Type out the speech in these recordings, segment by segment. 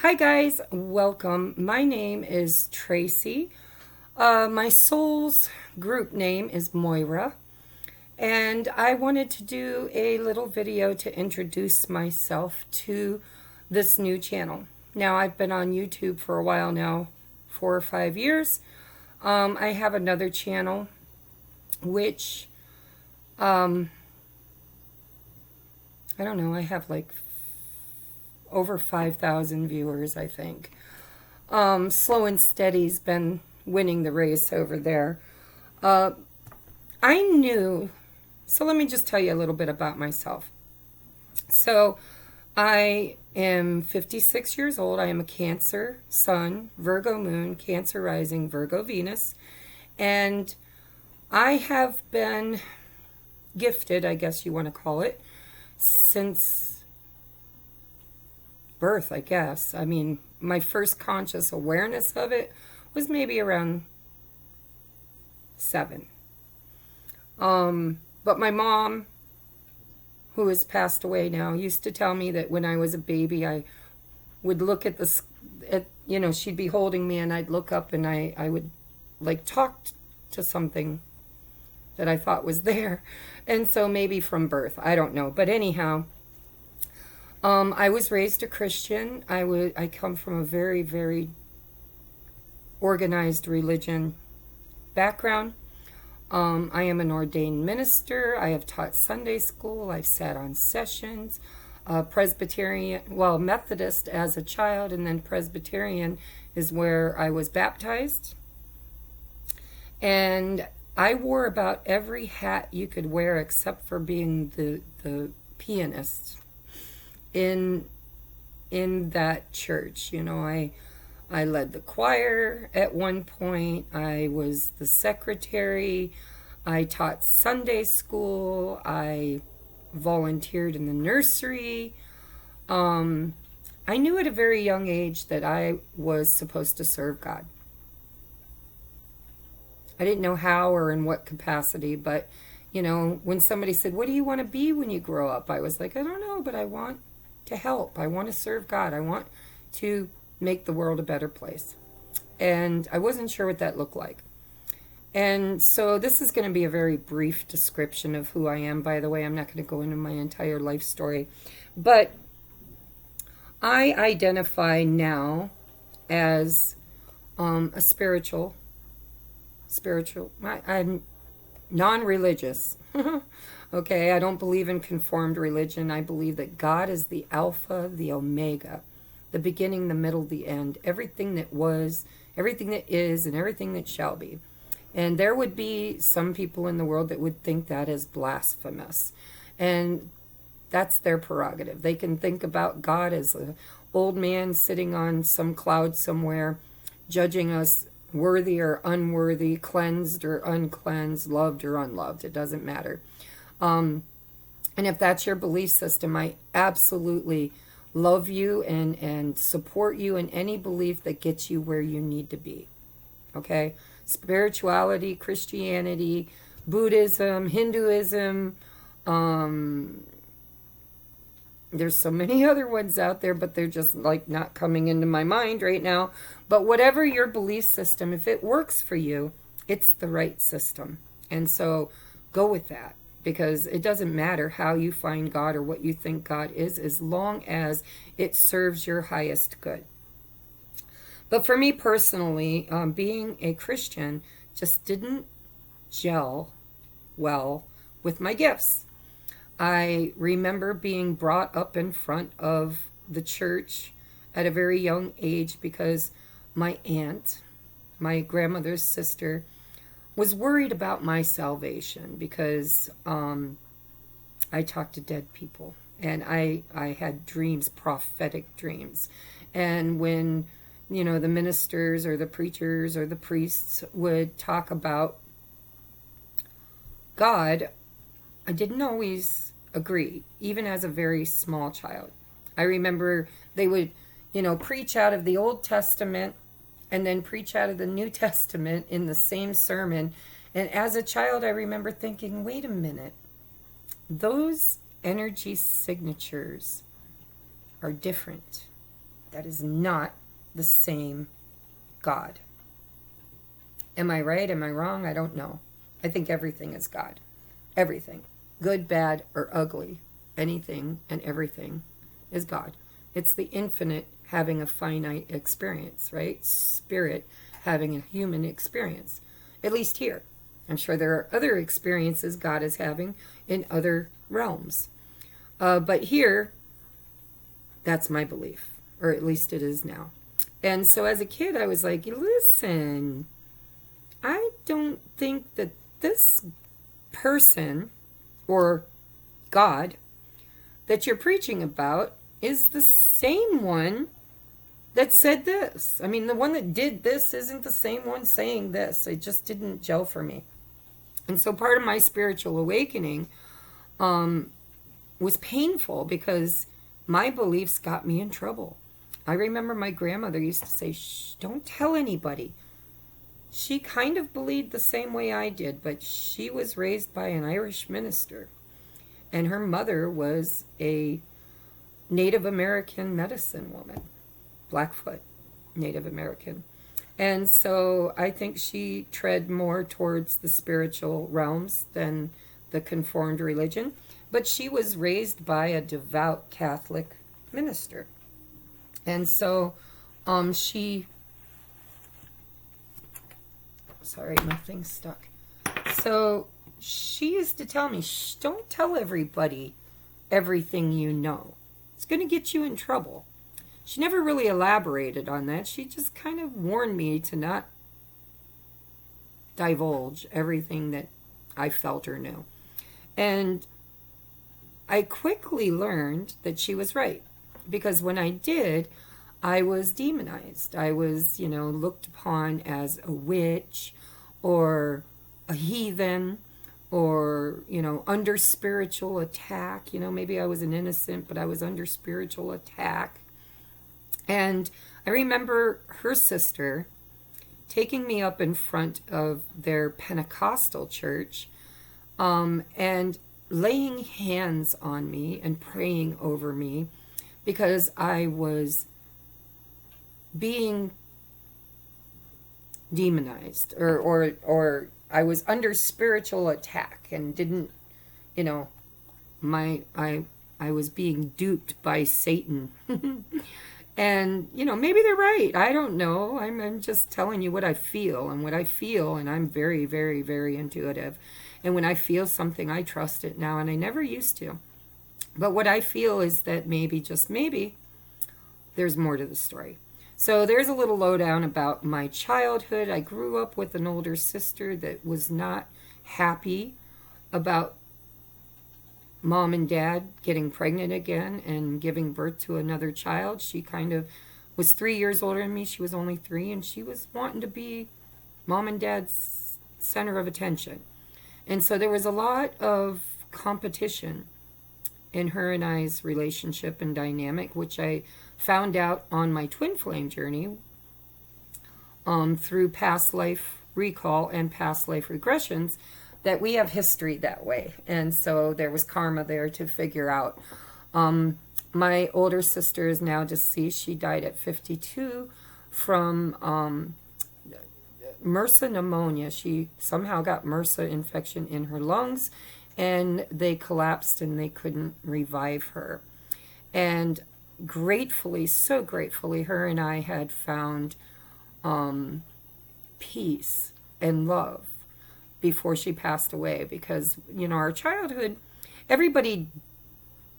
Hi guys, welcome. My name is Tracy. My soul's group name is Moira, and I wanted to do a little video to introduce myself to this new channel. Now, I've been on YouTube for a while now, 4 or 5 years. I have another channel which I don't know, I have like over 5,000 viewers, I think. Slow and Steady's been winning the race over there. I knew, so let me just tell you a little bit about myself. So I am 56 years old. I am a Cancer Sun, Virgo Moon, Cancer Rising, Virgo Venus. And I have been gifted, I guess you want to call it, since birth, I guess. I mean, my first conscious awareness of it was maybe around 7. But my mom, who has passed away now, used to tell me that when I was a baby, I would look at she'd be holding me and I'd look up and I would like talk to something that I thought was there. And so maybe from birth, I don't know. But anyhow, I was raised a Christian. I come from a very, very organized religion background. I am an ordained minister. I have taught Sunday school. I've sat on sessions. Presbyterian, well, Methodist as a child, and then Presbyterian is where I was baptized. And I wore about every hat you could wear except for being the pianist in that church. You know, I led the choir at one point. I was the secretary. I taught Sunday school. I volunteered in the nursery. I knew at a very young age that I was supposed to serve God. I didn't know how or in what capacity, but, you know, when somebody said, "What do you want to be when you grow up?" I was like, "I don't know, but I want to help. I want to serve God. I want to make the world a better place." And I wasn't sure what that looked like. And so this is going to be a very brief description of who I am. By the way, I'm not going to go into my entire life story. But I identify now as a spiritual, I'm non-religious. Okay, I don't believe in conformed religion. I believe that God is the Alpha, the Omega, the beginning, the middle, the end, everything that was, everything that is, and everything that shall be. And there would be some people in the world that would think that is blasphemous. And that's their prerogative. They can think about God as an old man sitting on some cloud somewhere, judging us worthy or unworthy, cleansed or uncleansed, loved or unloved. It doesn't matter. And if that's your belief system, I absolutely love you and support you in any belief that gets you where you need to be. Okay? Spirituality, Christianity, Buddhism, Hinduism, there's so many other ones out there, but they're just like not coming into my mind right now. But whatever your belief system, if it works for you, it's the right system. And so go with that, because it doesn't matter how you find God or what you think God is, as long as it serves your highest good. But for me personally, being a Christian just didn't gel well with my gifts. I remember being brought up in front of the church at a very young age because my aunt, my grandmother's sister, was worried about my salvation because I talked to dead people and I had dreams, prophetic dreams. And when, you know, the ministers or the preachers or the priests would talk about God, I didn't always agree, even as a very small child. I remember they would, you know, preach out of the Old Testament and then preach out of the New Testament in the same sermon. And as a child, I remember thinking, wait a minute, those energy signatures are different. That is not the same God. Am I right? Am I wrong? I don't know. I think everything is God. Everything. Good, bad, or ugly. Anything and everything is God. It's the infinite having a finite experience, right? Spirit having a human experience. At least here. I'm sure there are other experiences God is having in other realms. But here, that's my belief. Or at least it is now. And so as a kid, I was like, listen, I don't think that this person or God that you're preaching about is the same one that said this. I mean, the one that did this isn't the same one saying this. It just didn't gel for me. And so part of my spiritual awakening was painful because my beliefs got me in trouble. I remember my grandmother used to say, shh, don't tell anybody. She kind of believed the same way I did, but she was raised by an Irish minister. And her mother was a Native American medicine woman, Blackfoot Native American. And so I think she tread more towards the spiritual realms than the conformed religion. But she was raised by a devout Catholic minister. And so sorry, my thing's stuck. So she used to tell me, shh, don't tell everybody everything you know. It's going to get you in trouble. She never really elaborated on that. She just kind of warned me to not divulge everything that I felt or knew. And I quickly learned that she was right. Because when I did, I was demonized. I was, looked upon as a witch or a heathen or, under spiritual attack. Maybe I was an innocent, but I was under spiritual attack. And I remember her sister taking me up in front of their Pentecostal church and laying hands on me and praying over me because I was being demonized or I was under spiritual attack and didn't, I was being duped by Satan. And, maybe they're right. I don't know. I'm just telling you what I feel and I'm very, very, very intuitive. And when I feel something, I trust it now, and I never used to. But what I feel is that maybe, just maybe, there's more to the story. So there's a little lowdown about my childhood. I grew up with an older sister that was not happy about mom and dad getting pregnant again and giving birth to another child. She kind of was 3 years older than me. She was only 3, and she was wanting to be mom and dad's center of attention. And so there was a lot of competition in her and I's relationship and dynamic, which I found out on my twin flame journey through past life recall and past life regressions, that we have history that way. And so there was karma there to figure out. My older sister is now deceased. She died at 52 from MRSA pneumonia. She somehow got MRSA infection in her lungs, and they collapsed and they couldn't revive her. And gratefully, so gratefully, her and I had found peace and love before she passed away, because our childhood, everybody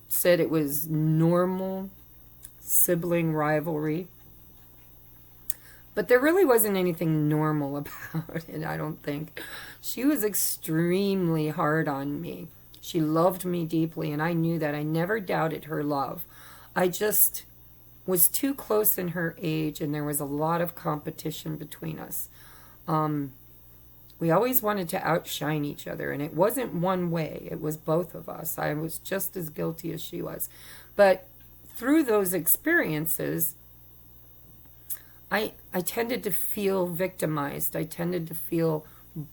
said it was normal sibling rivalry, but there really wasn't anything normal about it, I don't think. She was extremely hard on me. She loved me deeply, and I knew that. I never doubted her love. I just was too close in her age, and there was a lot of competition between us. We always wanted to outshine each other, and it wasn't one way. It was both of us. I was just as guilty as she was. But through those experiences, I tended to feel victimized. I tended to feel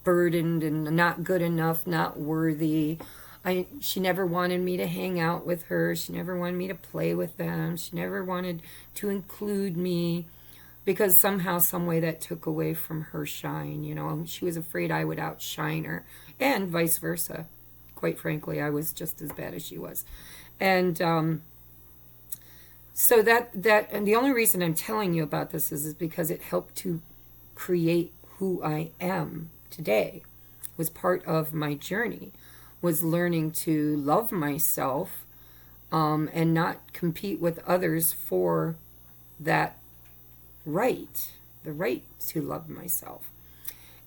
burdened and not good enough, not worthy. She never wanted me to hang out with her. She never wanted me to play with them. She never wanted to include me, because somehow, some way, that took away from her shine. You know, she was afraid I would outshine her, and vice versa. Quite frankly, I was just as bad as she was. And so and the only reason I'm telling you about this is because it helped to create who I am today. It was part of my journey, was learning to love myself, and not compete with others for that right, the right to love myself.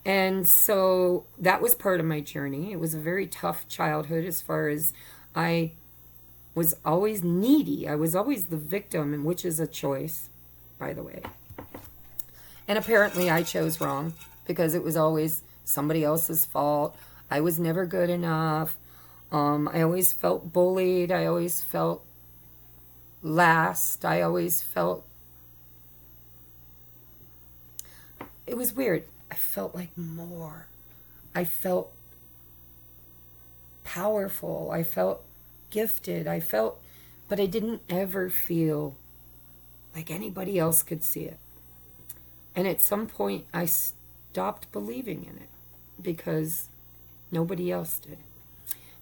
And so that was part of my journey. It was a very tough childhood, as far as I was always needy. I was always the victim, and which is a choice, by the way. And apparently I chose wrong, because it was always somebody else's fault. I was never good enough. I always felt bullied. I always felt last. I always felt... It was weird. I felt like more. I felt powerful. I felt gifted. But I didn't ever feel like anybody else could see it. And at some point, I stopped believing in it, because nobody else did.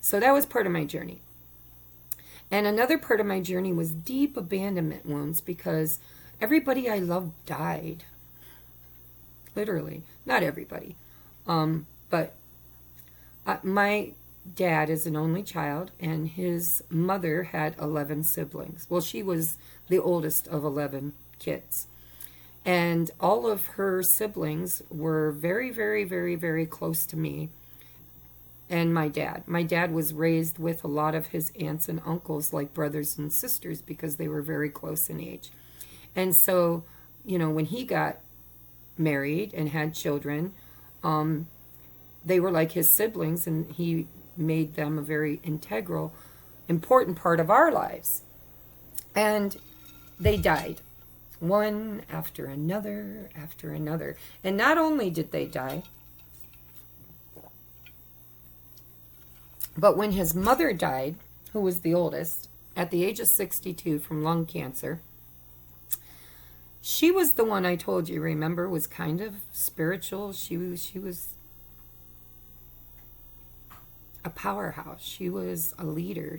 So that was part of my journey. And another part of my journey was deep abandonment wounds, because everybody I loved died. Literally. Not everybody. But my dad is an only child, and his mother had 11 siblings. Well, she was the oldest of 11 kids. And all of her siblings were very, very, very, very close to me and my dad. My dad was raised with a lot of his aunts and uncles like brothers and sisters, because they were very close in age. And so, you know, when he got married and had children, they were like his siblings, and he made them a very integral, important part of our lives. And they died, one after another after another. And not only did they die, but when his mother died, who was the oldest, at the age of 62 from lung cancer, she was the one I told you, remember, was kind of spiritual. She was a powerhouse. She was a leader.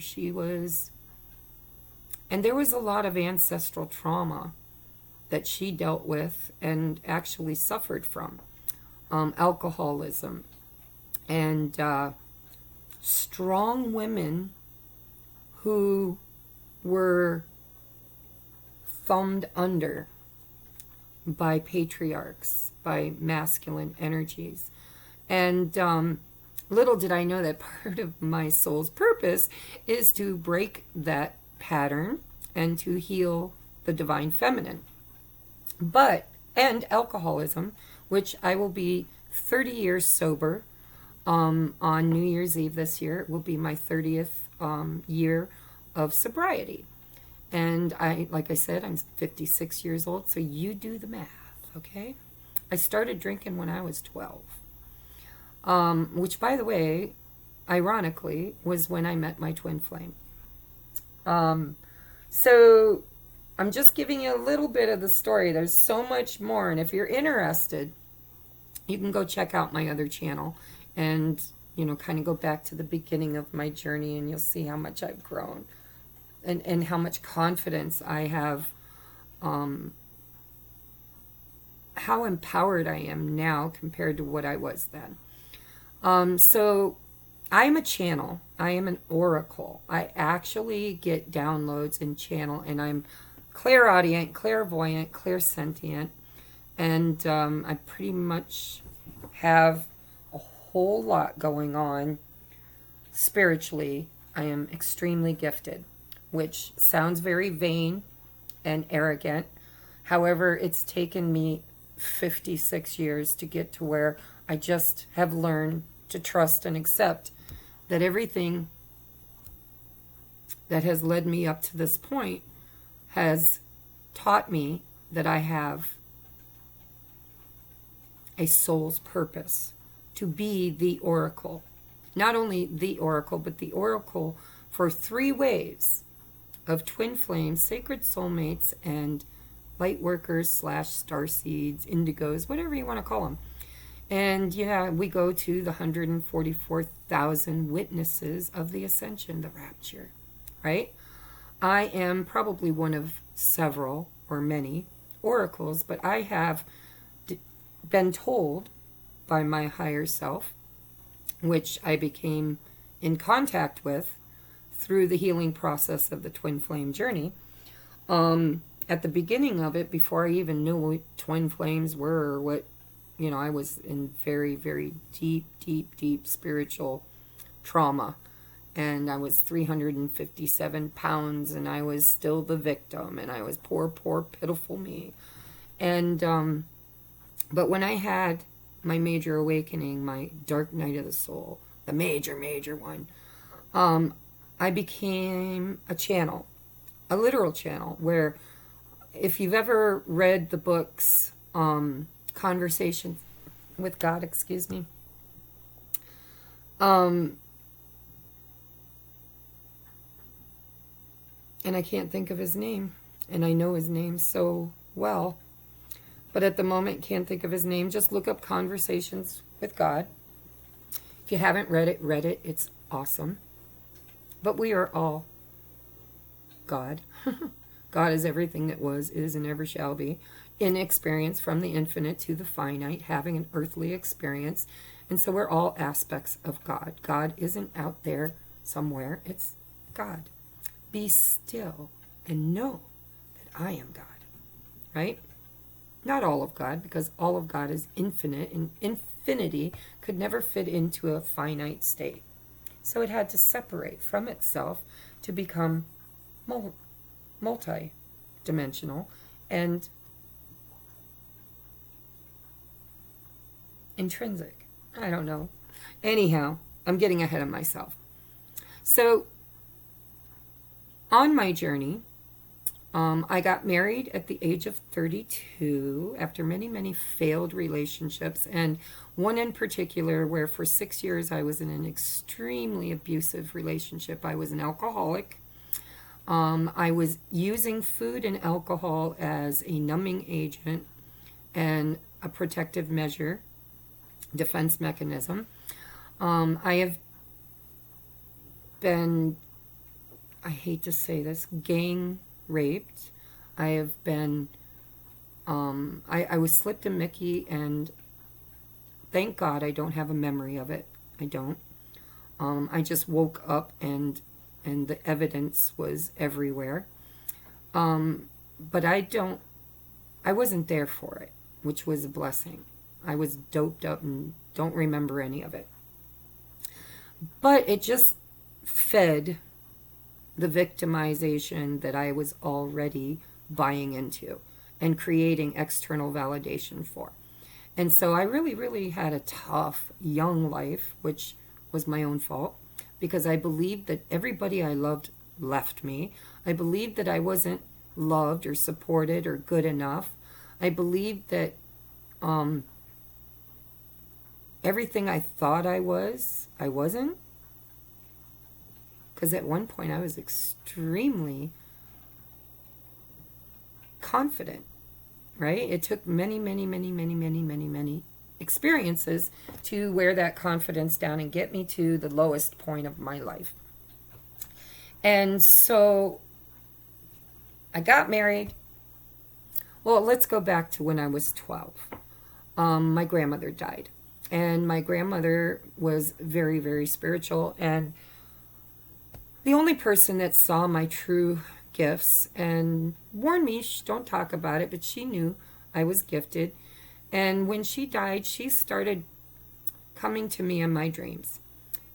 And there was a lot of ancestral trauma that she dealt with and actually suffered from. Alcoholism. And strong women who were thumbed under by patriarchs, by masculine energies. And little did I know that part of my soul's purpose is to break that pattern and to heal the divine feminine. And alcoholism, which I will be 30 years sober on New Year's Eve this year. It will be my 30th year of sobriety. And like I said, I'm 56 years old, so you do the math, okay? I started drinking when I was 12, which, by the way, ironically, was when I met my twin flame. So I'm just giving you a little bit of the story. There's so much more, and if you're interested, you can go check out my other channel and, you know, kind of go back to the beginning of my journey, and you'll see how much I've grown. And how much confidence I have, how empowered I am now compared to what I was then. So I'm a channel. I am an oracle. I actually get downloads and channel, and I'm clairaudient, clairvoyant, clairsentient, and I pretty much have a whole lot going on spiritually. I am extremely gifted, which sounds very vain and arrogant. However, it's taken me 56 years to get to where I just have learned to trust and accept that everything that has led me up to this point has taught me that I have a soul's purpose to be the oracle. not only the oracle, but the oracle for 3 waves of twin flames, sacred soulmates, and light workers / star seeds, indigos, whatever you want to call them. And yeah, we go to the 144,000 witnesses of the ascension, the rapture, right? I am probably one of several or many oracles, but I have been told by my higher self, which I became in contact with through the healing process of the twin flame journey. At the beginning of it, before I even knew what twin flames were, or what, I was in very, very deep, deep, deep spiritual trauma. And I was 357 pounds, and I was still the victim, and I was poor, poor, pitiful me. And, but when I had my major awakening, my dark night of the soul, the major, major one, I became a channel, a literal channel, where if you've ever read the books, Conversations with God, and I can't think of his name, and I know his name so well, but at the moment can't think of his name. Just look up Conversations with God. If you haven't read it, it's awesome. But we are all God. God is everything that was, is, and ever shall be, in experience from the infinite to the finite, having an earthly experience. And so we're all aspects of God. God isn't out there somewhere. It's God. Be still and know that I am God. Right? Not all of God, because all of God is infinite, and infinity could never fit into a finite state. So it had to separate from itself to become multi-dimensional and intrinsic. I don't know. Anyhow, I'm getting ahead of myself. So on my journey, I got married at the age of 32 after many, many failed relationships, and one in particular where for 6 years I was in an extremely abusive relationship. I was an alcoholic. I was using food and alcohol as a numbing agent and a protective measure, defense mechanism. I have been, I hate to say this, gang raped. I have been, I was slipped a Mickey, and thank God I don't have a memory of it. I don't. I just woke up and the evidence was everywhere. But I wasn't there for it, which was a blessing. I was doped up and don't remember any of it. But it just fed the victimization that I was already buying into and creating external validation for. And so I really, really had a tough young life, which was my own fault, because I believed that everybody I loved left me. I believed that I wasn't loved or supported or good enough. I believed that everything I thought I was, I wasn't. Because at one point I was extremely confident, right? It took many, many, many, many, many, many, many experiences to wear that confidence down and get me to the lowest point of my life. And so I got married. Well, let's go back to when I was 12. My grandmother died. And my grandmother was very, very spiritual, and the only person that saw my true gifts and warned me, don't talk about it, but she knew I was gifted. And when she died, she started coming to me in my dreams.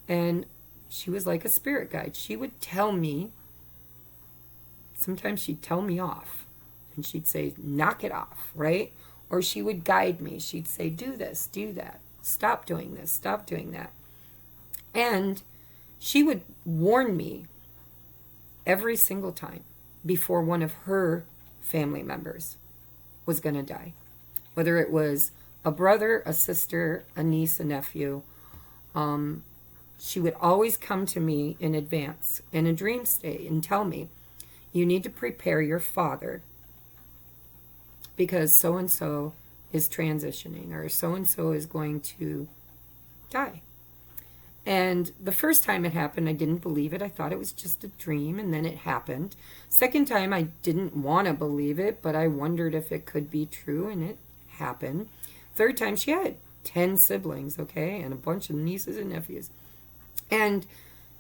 And she was like a spirit guide. She would tell me, sometimes she'd tell me off. And she'd say, knock it off, right? Or she would guide me. She'd say, do this, do that. Stop doing this, stop doing that. And she would warn me every single time before one of her family members was going to die. Whether it was a brother, a sister, a niece, a nephew. she would always come to me in advance in a dream state and tell me, you need to prepare your father because so-and-so is transitioning or so-and-so is going to die. And the first time it happened, I didn't believe it. I thought it was just a dream, and then it happened. Second time, I didn't want to believe it, but I wondered if it could be true, and it happened. Third time, she had 10 siblings, okay, and a bunch of nieces and nephews. And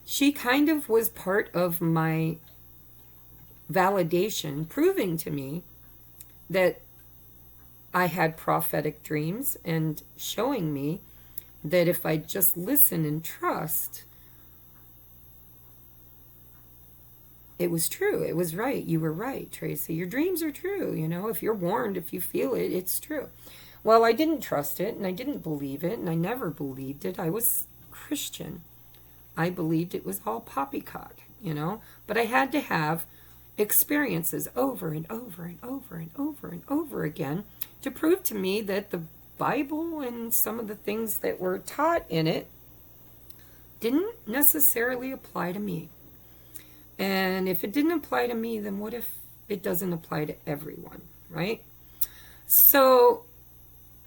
she kind of was part of my validation, proving to me that I had prophetic dreams and showing me that if I just listen and trust, it was true. It was right. You were right, Tracy. Your dreams are true. You know, if you're warned, if you feel it, it's true. Well, I didn't trust it, and I didn't believe it, and I never believed it. I was Christian. I believed it was all poppycock, you know. But I had to have experiences over and over and over and over and over again to prove to me that the Bible and some of the things that were taught in it didn't necessarily apply to me. And if it didn't apply to me, then what if it doesn't apply to everyone, right? So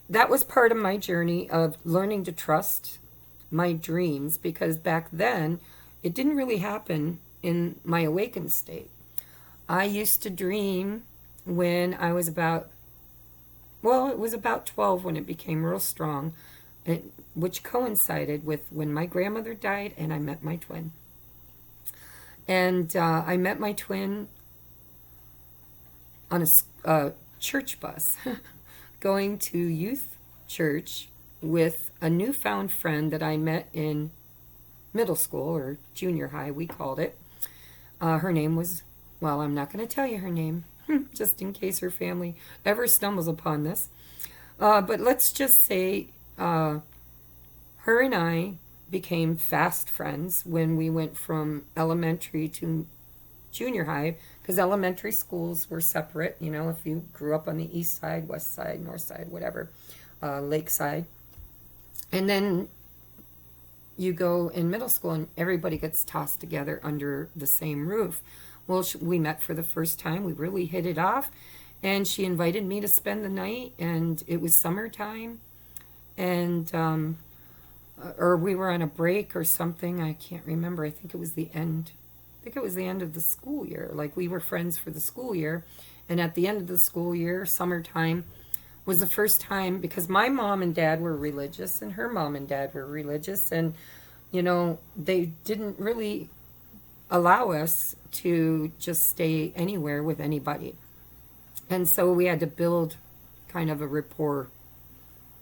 that was part of my journey of learning to trust my dreams, because back then it didn't really happen in my awakened state. I used to dream when I was about, well, it was about 12 when it became real strong, which coincided with when my grandmother died and I met my twin. And I met my twin on a church bus going to youth church with a newfound friend that I met in middle school or junior high, we called it. Her name was, well, I'm not going to tell you her name, just in case her family ever stumbles upon this. But let's just say her and I became fast friends when we went from elementary to junior high, because elementary schools were separate, you know, if you grew up on the east side, west side, north side, whatever, lakeside. And then you go in middle school and everybody gets tossed together under the same roof. Well, we met for the first time. We really hit it off. And she invited me to spend the night. And it was summertime. And, or we were on a break or something. I can't remember. I think it was the end. I think it was the end of the school year. Like, we were friends for the school year. And at the end of the school year, summertime, was the first time, because my mom and dad were religious and her mom and dad were religious. And, you know, they didn't really allow us to just stay anywhere with anybody. And so we had to build kind of a rapport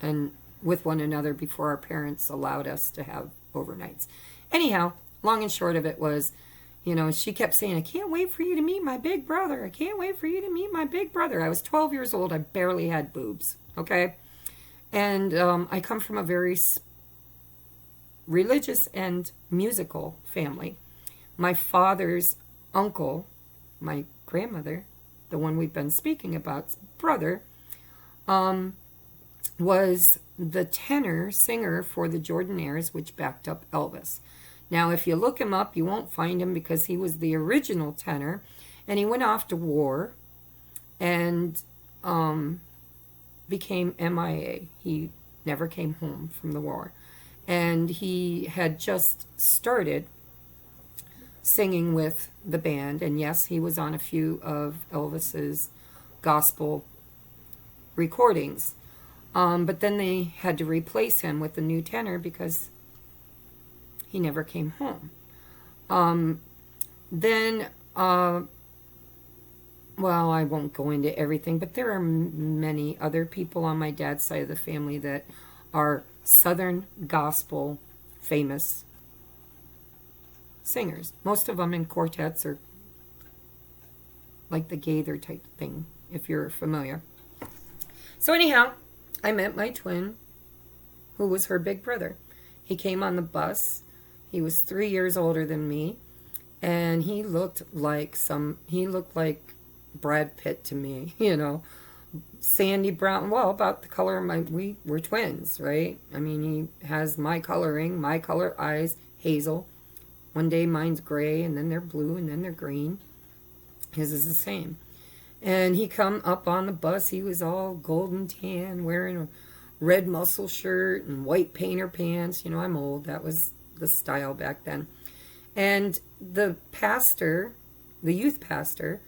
and with one another before our parents allowed us to have overnights. Anyhow, long and short of it was, you know, she kept saying, I can't wait for you to meet my big brother. I can't wait for you to meet my big brother. I was 12 years old. I barely had boobs, okay? And I come from a very religious and musical family. My father's uncle, my grandmother, the one we've been speaking about's brother, was the tenor singer for the Jordanaires, which backed up Elvis. Now, if you look him up, you won't find him because he was the original tenor, and he went off to war and became MIA. He never came home from the war. And he had just started singing with the band, and yes, he was on a few of Elvis's gospel recordings. But then they had to replace him with a new tenor because he never came home. Well, I won't go into everything, but there are many other people on my dad's side of the family that are Southern gospel famous singers. Most of them in quartets or like the Gaither type thing, if you're familiar. So anyhow, I met my twin, who was her big brother. He came on the bus. He was 3 years older than me, and he looked like Brad Pitt to me, you know, sandy brown, well, about the color of we were twins, right? I mean, he has my coloring, my color eyes, hazel. One day mine's gray, and then they're blue, and then they're green. His is the same. And he come up on the bus. He was all golden tan, wearing a red muscle shirt and white painter pants. You know, I'm old. That was the style back then. And the pastor, the youth pastor,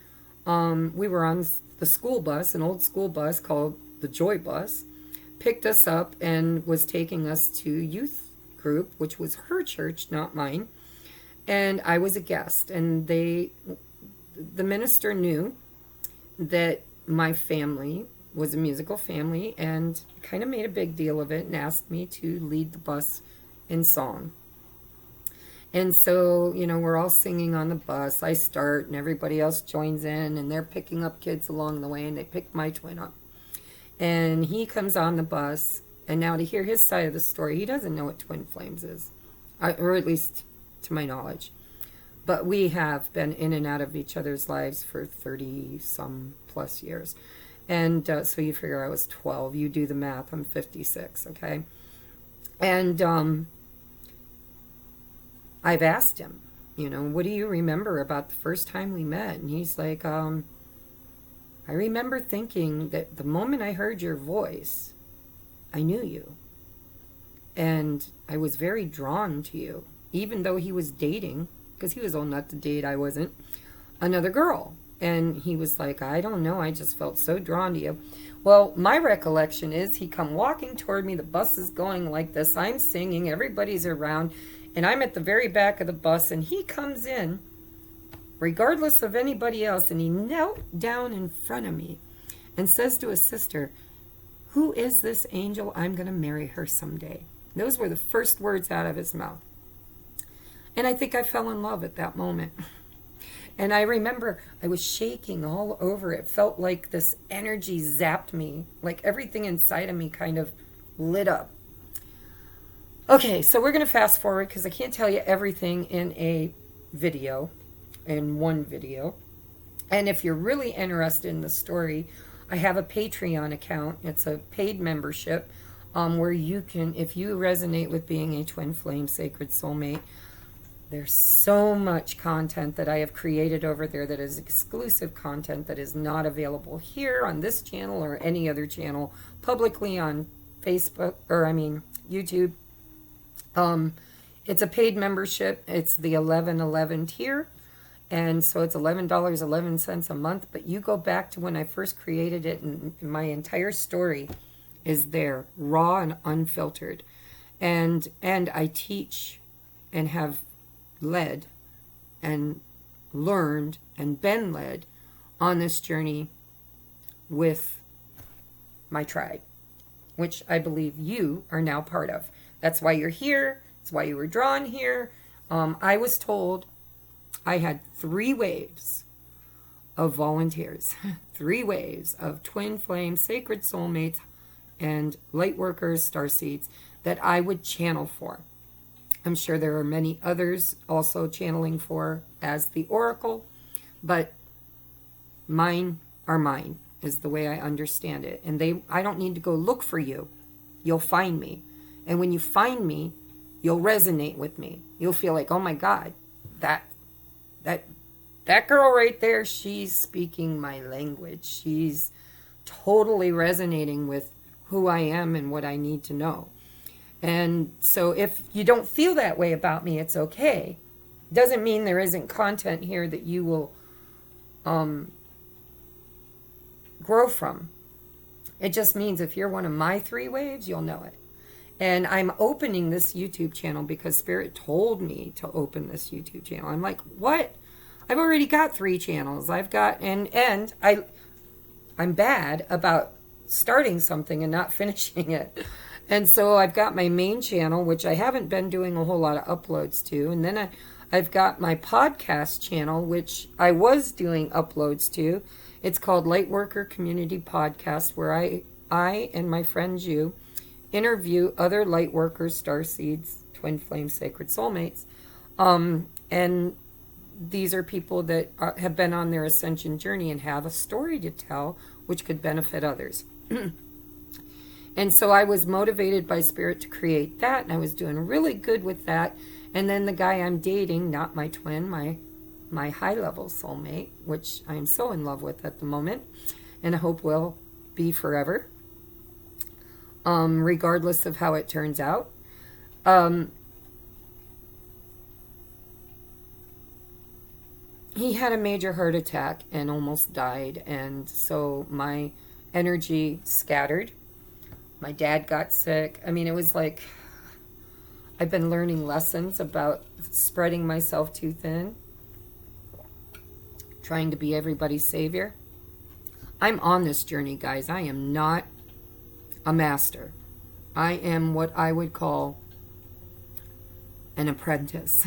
we were on the school bus, an old school bus called the Joy Bus, picked us up and was taking us to youth group, which was her church, not mine. And I was a guest. And the minister knew that my family was a musical family and kind of made a big deal of it and asked me to lead the bus in song. And so, you know, we're all singing on the bus. I start and everybody else joins in, and they're picking up kids along the way, and they picked my twin up. And he comes on the bus, and now to hear his side of the story, he doesn't know what twin flames is, or at least to my knowledge. But we have been in and out of each other's lives for 30-some plus years. And so you figure I was 12. You do the math. I'm 56, okay? And I've asked him, you know, what do you remember about the first time we met? And he's like, I remember thinking that the moment I heard your voice, I knew you. And I was very drawn to you, even though he was dating, because he was old enough to date, I wasn't, another girl. And he was like, I don't know, I just felt so drawn to you. Well, my recollection is he come walking toward me, the bus is going like this, I'm singing, everybody's around, and I'm at the very back of the bus, and he comes in, regardless of anybody else, and he knelt down in front of me and says to his sister, who is this angel? I'm going to marry her someday. Those were the first words out of his mouth. And I think I fell in love at that moment. And I remember I was shaking all over. It felt like this energy zapped me, like everything inside of me kind of lit up. Okay, so we're going to fast forward because I can't tell you everything in a video, in one video. And if you're really interested in the story, I have a Patreon account. It's a paid membership where you can, if you resonate with being a twin flame sacred soulmate, there's so much content that I have created over there that is exclusive content that is not available here on this channel or any other channel publicly on Facebook, or I mean YouTube. It's a paid membership. It's the 1111 tier. And so it's $11.11 a month. But you go back to when I first created it, and my entire story is there, raw and unfiltered. And I teach and have led and learned and been led on this journey with my tribe, which I believe you are now part of. That's why you're here. That's why you were drawn here. I was told I had 3 waves of volunteers, 3 waves of twin flame, sacred soulmates, and light workers, starseeds that I would channel for. I'm sure there are many others also channeling for as the oracle, but mine are mine is the way I understand it. And I don't need to go look for you. You'll find me. And when you find me, you'll resonate with me. You'll feel like, oh my God, that girl right there, she's speaking my language. She's totally resonating with who I am and what I need to know. And so if you don't feel that way about me, it's okay. Doesn't mean there isn't content here that you will grow from. It just means if you're one of my 3 waves, you'll know it. And I'm opening this YouTube channel because Spirit told me to open this YouTube channel. I'm like, what? I've already got 3 channels. I've got, and I'm bad about starting something and not finishing it. And so I've got my main channel, which I haven't been doing a whole lot of uploads to. And then I've got my podcast channel, which I was doing uploads to. It's called Lightworker Community Podcast, where I and my friend you interview other lightworkers, starseeds, twin flame, sacred soulmates. And these are people that have been on their ascension journey and have a story to tell, which could benefit others. And so I was motivated by Spirit to create that, and I was doing really good with that. And then the guy I'm dating, not my twin, my high-level soulmate, which I'm so in love with at the moment, and I hope will be forever, regardless of how it turns out. He had a major heart attack and almost died, and so my energy scattered. My dad got sick. I mean, it was like I've been learning lessons about spreading myself too thin, trying to be everybody's savior. I'm on this journey, guys. I am not a master. I am what I would call an apprentice.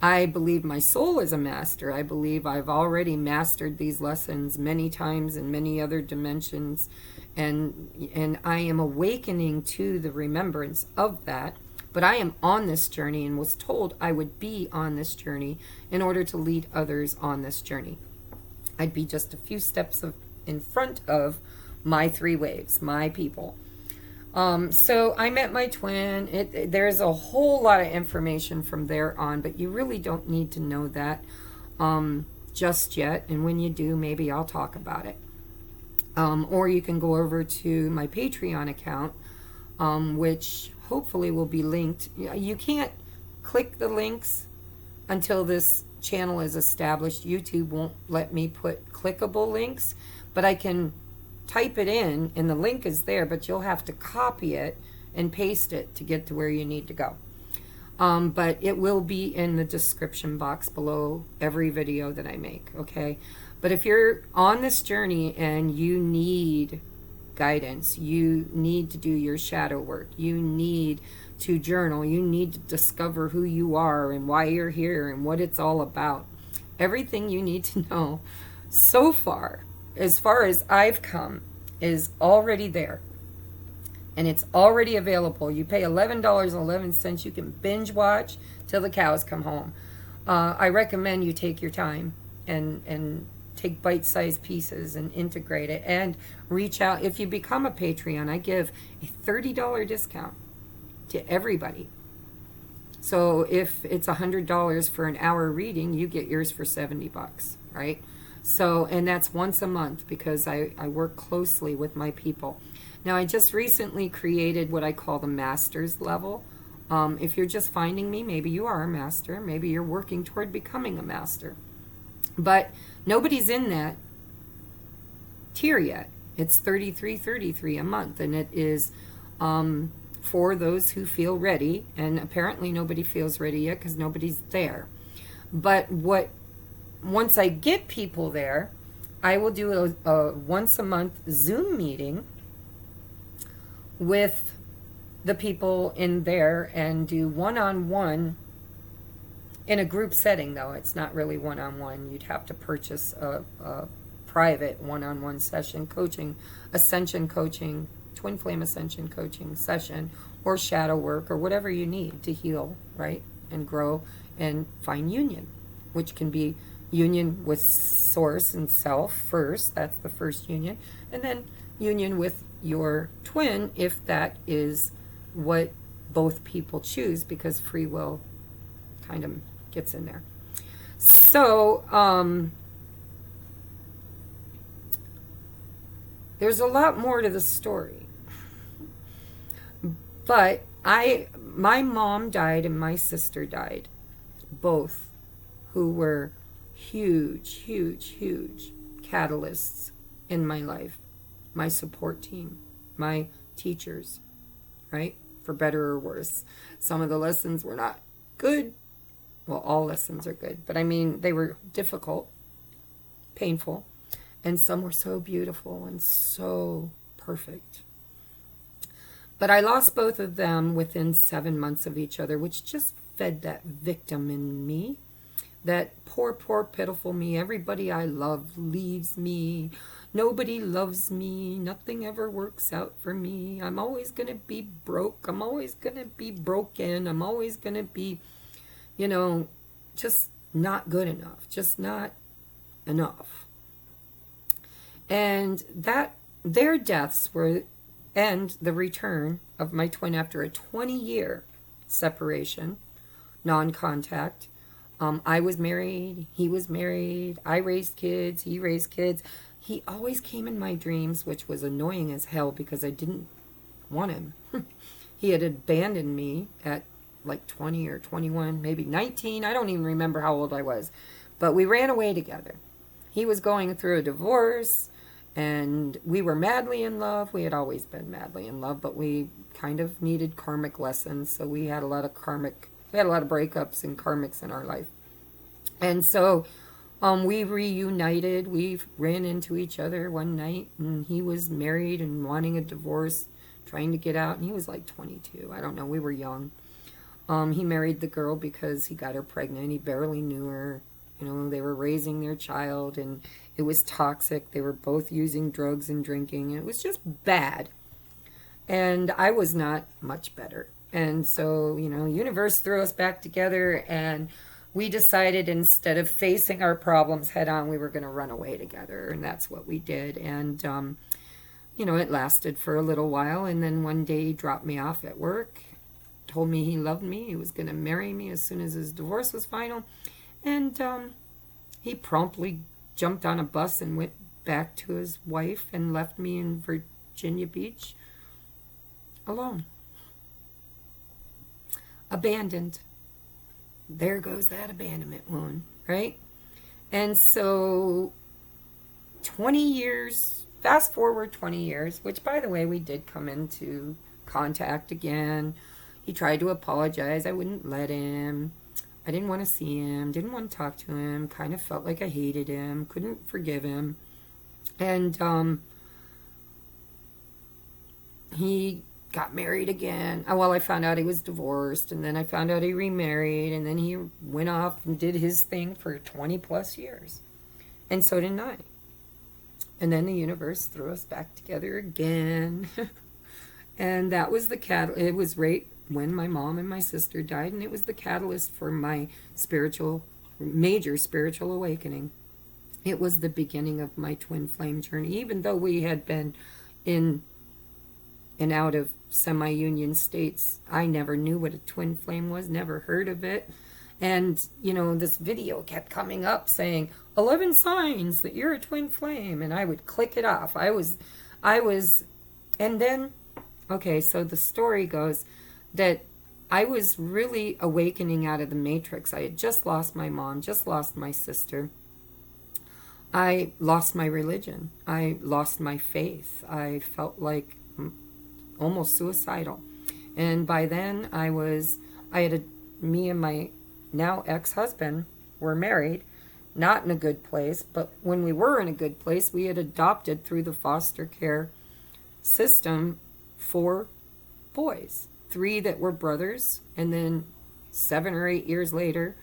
I believe my soul is a master. I believe I've already mastered these lessons many times in many other dimensions, and I am awakening to the remembrance of that. But I am on this journey and was told I would be on this journey in order to lead others on this journey. I'd be just a few steps in front of my three waves, my people. So I met my twin. There's a whole lot of information from there on, but you really don't need to know that just yet. And when you do, maybe I'll talk about it. Or you can go over to my Patreon account, which hopefully will be linked. You can't click the links until this channel is established. YouTube won't let me put clickable links, but I can type it in and the link is there, but you'll have to copy it and paste it to get to where you need to go. But it will be in the description box below every video that I make, okay? But if you're on this journey and you need guidance, you need to do your shadow work, you need to journal, you need to discover who you are and why you're here and what it's all about, everything you need to know so far, as far as I've come, is already there. And it's already available. You pay $11.11. You can binge watch till the cows come home. I recommend you take your time and take bite-sized pieces and integrate it. And reach out. If you become a Patreon, I give a $30 discount to everybody. So if it's $100 for an hour reading, you get yours for $70, right? So, and that's once a month because I work closely with my people. Now, I just recently created what I call the master's level. If you're just finding me, maybe you are a master. Maybe you're working toward becoming a master. But nobody's in that tier yet. It's $33.33 a month, and it is for those who feel ready. And apparently nobody feels ready yet because nobody's there. But once I get people there, I will do a once a month Zoom meeting with the people in there and do one-on-one in a group setting, though. It's not really one-on-one. You'd have to purchase a private one-on-one session, coaching, ascension coaching, twin flame ascension coaching session, or shadow work, or whatever you need to heal, right, and grow and find union, which can be union with source and self first. That's the first union. And then union with your twin, if that is what both people choose, because free will kind of gets in there. So there's a lot more to the story. But my mom died and my sister died, both who were huge catalysts in my life, my support team, my teachers, right? For better or worse. Some of the lessons were not good. Well, all lessons are good, but I mean, they were difficult, painful, and some were so beautiful and so perfect. But I lost both of them within 7 months of each other, which just fed that victim in me. That poor, pitiful me. Everybody I love leaves me. Nobody loves me. Nothing ever works out for me. I'm always going to be broke. I'm always going to be broken. I'm always going to be, just not good enough. Just not enough. And their deaths and the return of my twin after a 20-year separation non-contact. I was married, he was married, I raised kids, he raised kids. He always came in my dreams, which was annoying as hell because I didn't want him. He had abandoned me at like 20 or 21, maybe 19. I don't even remember how old I was. But we ran away together. He was going through a divorce, and we were madly in love. We had always been madly in love, but we kind of needed karmic lessons. So we had a lot of breakups and karmics in our life. And so we reunited. We ran into each other one night, and he was married and wanting a divorce, trying to get out, and he was like 22. I don't know. We were young. He married the girl because he got her pregnant. He barely knew her. You know, they were raising their child, and it was toxic. They were both using drugs and drinking, and it was just bad. And I was not much better. And so, you know, universe threw us back together, and we decided instead of facing our problems head on, we were going to run away together, and that's what we did. And, you know, it lasted for a little while, and then one day he dropped me off at work, told me he loved me, he was going to marry me as soon as his divorce was final, and he promptly jumped on a bus and went back to his wife and left me in Virginia Beach alone. Abandoned. There goes that abandonment wound, right? And so 20 years, fast forward 20 years, which by the way, we did come into contact again. He tried to apologize. I wouldn't let him. I didn't want to see him, didn't want to talk to him, kind of felt like I hated him, couldn't forgive him. And he got married again. Well, I found out he was divorced, and then I found out he remarried, and then he went off and did his thing for 20 plus years. And so did I. And then the universe threw us back together again. And that was the catalyst. It was right when my mom and my sister died, and it was the catalyst for my major spiritual awakening. It was the beginning of my twin flame journey. Even though we had been in and out of semi-union states, I never knew what a twin flame was, never heard of it. And, you know, this video kept coming up saying, 11 signs that you're a twin flame, and I would click it off. I was, and then, okay, so the story goes that I was really awakening out of the matrix. I had just lost my mom, just lost my sister. I lost my religion. I lost my faith. I felt like almost suicidal. And by then me and my now ex-husband were married, not in a good place, but when we were in a good place, we had adopted through the foster care system 4 boys, 3 that were brothers, and then 7 or 8 years later,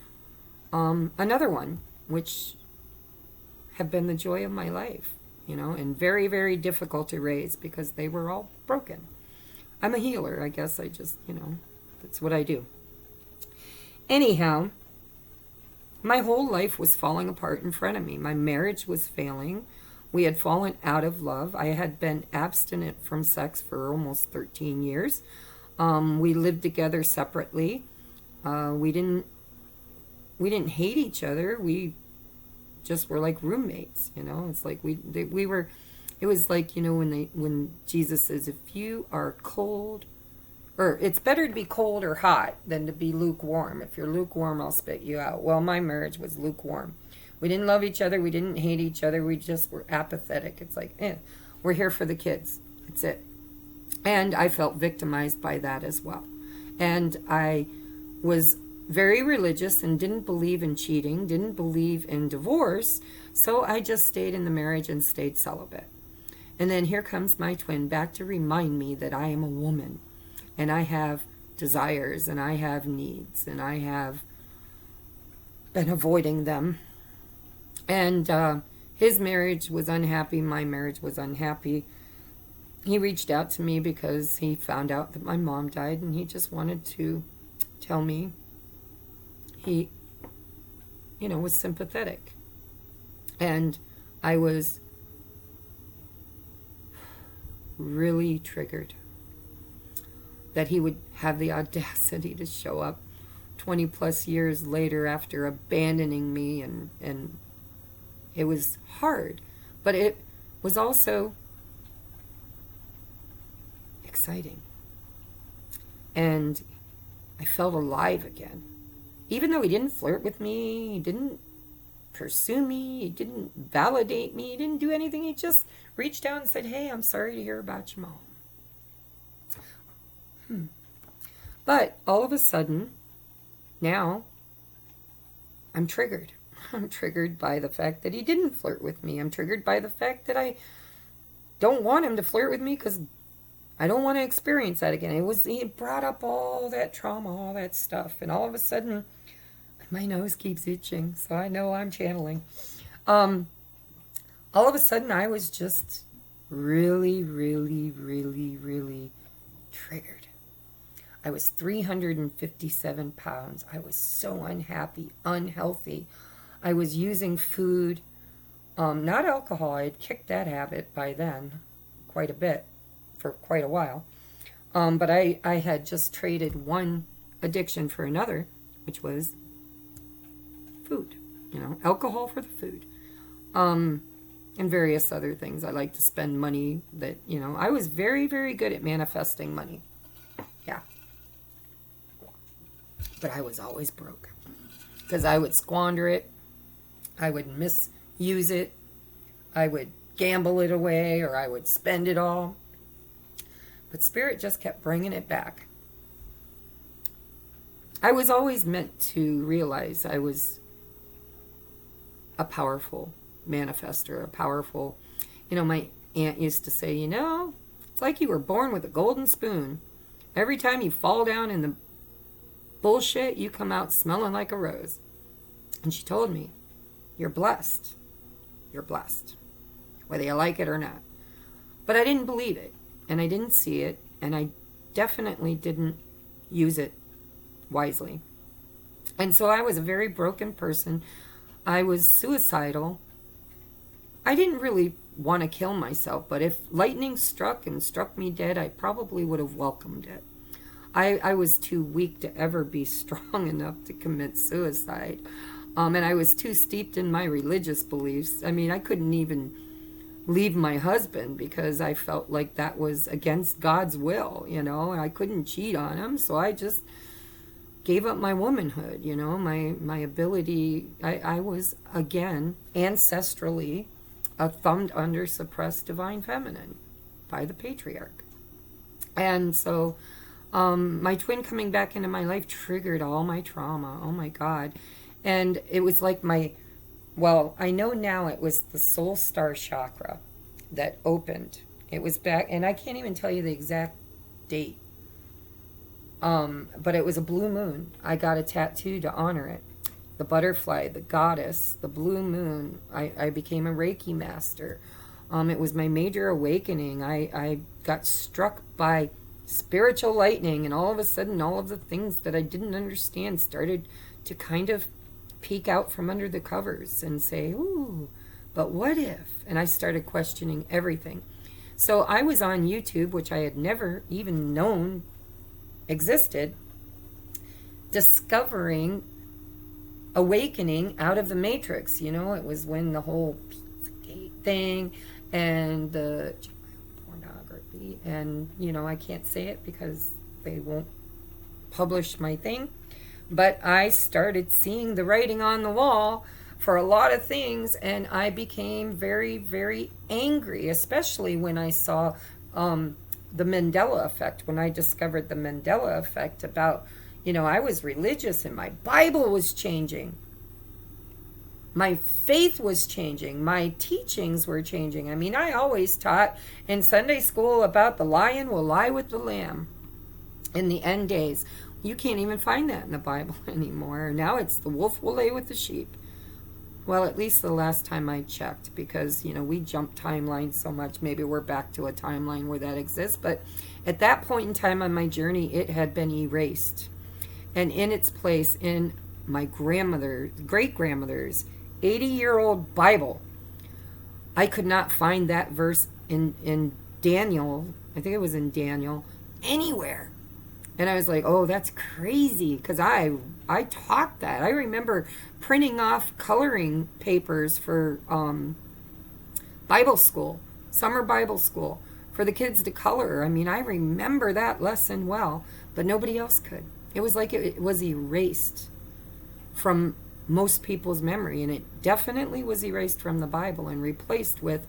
another one, which have been the joy of my life, you know, and very, very difficult to raise because they were all broken. I'm a healer, I guess. I just, you know, that's what I do. Anyhow, my whole life was falling apart in front of me. My marriage was failing. We had fallen out of love. I had been abstinent from sex for almost 13 years. We lived together separately. We didn't hate each other. We just were like roommates, you know. It's like we were. It was like, you know, when Jesus says, if you are cold, or it's better to be cold or hot than to be lukewarm. If you're lukewarm, I'll spit you out. Well, my marriage was lukewarm. We didn't love each other. We didn't hate each other. We just were apathetic. It's like, we're here for the kids. That's it. And I felt victimized by that as well. And I was very religious and didn't believe in cheating, didn't believe in divorce. So I just stayed in the marriage and stayed celibate. And then here comes my twin back to remind me that I am a woman. And I have desires, and I have needs, and I have been avoiding them. And his marriage was unhappy. My marriage was unhappy. He reached out to me because he found out that my mom died, and he just wanted to tell me he, you know, was sympathetic. And I was really triggered that he would have the audacity to show up 20 plus years later after abandoning me, and it was hard, but it was also exciting. And I felt alive again. Even though he didn't flirt with me, he didn't pursue me, he didn't validate me, he didn't do anything. He just reached out and said, hey, I'm sorry to hear about your mom. But all of a sudden, now, I'm triggered. I'm triggered by the fact that he didn't flirt with me. I'm triggered by the fact that I don't want him to flirt with me because I don't want to experience that again. He brought up all that trauma, all that stuff, and all of a sudden, my nose keeps itching, so I know I'm channeling. All of a sudden, I was just really, really, really, really triggered. I was 357 pounds. I was so unhappy, unhealthy. I was using food, not alcohol. I had kicked that habit by then quite a bit, for quite a while. But I had just traded one addiction for another, which was food, alcohol for the food, and various other things. I like to spend money that, I was very, very good at manifesting money. Yeah. But I was always broke because I would squander it. I would misuse it. I would gamble it away, or I would spend it all. But Spirit just kept bringing it back. I was always meant to realize I was a powerful manifester, a powerful, my aunt used to say, it's like you were born with a golden spoon. Every time you fall down in the bullshit, you come out smelling like a rose. And she told me, you're blessed. You're blessed, whether you like it or not. But I didn't believe it, and I didn't see it, and I definitely didn't use it wisely. And so I was a very broken person. I was suicidal. I didn't really want to kill myself, but if lightning struck me dead, I probably would have welcomed it. I was too weak to ever be strong enough to commit suicide. And I was too steeped in my religious beliefs. I mean, I couldn't even leave my husband because I felt like that was against God's will, and I couldn't cheat on him, so I just gave up my womanhood, my ability. I was, again, ancestrally a thumbed under suppressed divine feminine by the patriarch. And so my twin coming back into my life triggered all my trauma. Oh my God. And it was like I know now it was the soul star chakra that opened. It was back, and I can't even tell you the exact date. But it was a blue moon. I got a tattoo to honor it. The butterfly, the goddess, the blue moon. I became a Reiki master. It was my major awakening. I got struck by spiritual lightning, and all of a sudden, all of the things that I didn't understand started to kind of peek out from under the covers and say, ooh, but what if? And I started questioning everything. So I was on YouTube, which I had never even known existed, discovering awakening out of the matrix. It was when the whole Pizzagate thing and the pornography, and I can't say it because they won't publish my thing, but I started seeing the writing on the wall for a lot of things, and I became very, very angry, especially when I saw the Mandela effect, when I discovered the Mandela effect about, I was religious and my Bible was changing. My faith was changing. My teachings were changing. I mean, I always taught in Sunday school about the lion will lie with the lamb in the end days. You can't even find that in the Bible anymore. Now it's the wolf will lay with the sheep. Well, at least the last time I checked, because, we jump timelines so much. Maybe we're back to a timeline where that exists. But at that point in time on my journey, it had been erased. And in its place, in my great-grandmother's 80-year-old Bible, I could not find that verse in Daniel. I think it was in Daniel, anywhere. And I was like, oh, that's crazy, because I taught that. I remember printing off coloring papers for Bible school, summer Bible school, for the kids to color. I mean, I remember that lesson well, but nobody else could. It was like it was erased from most people's memory, and it definitely was erased from the Bible and replaced with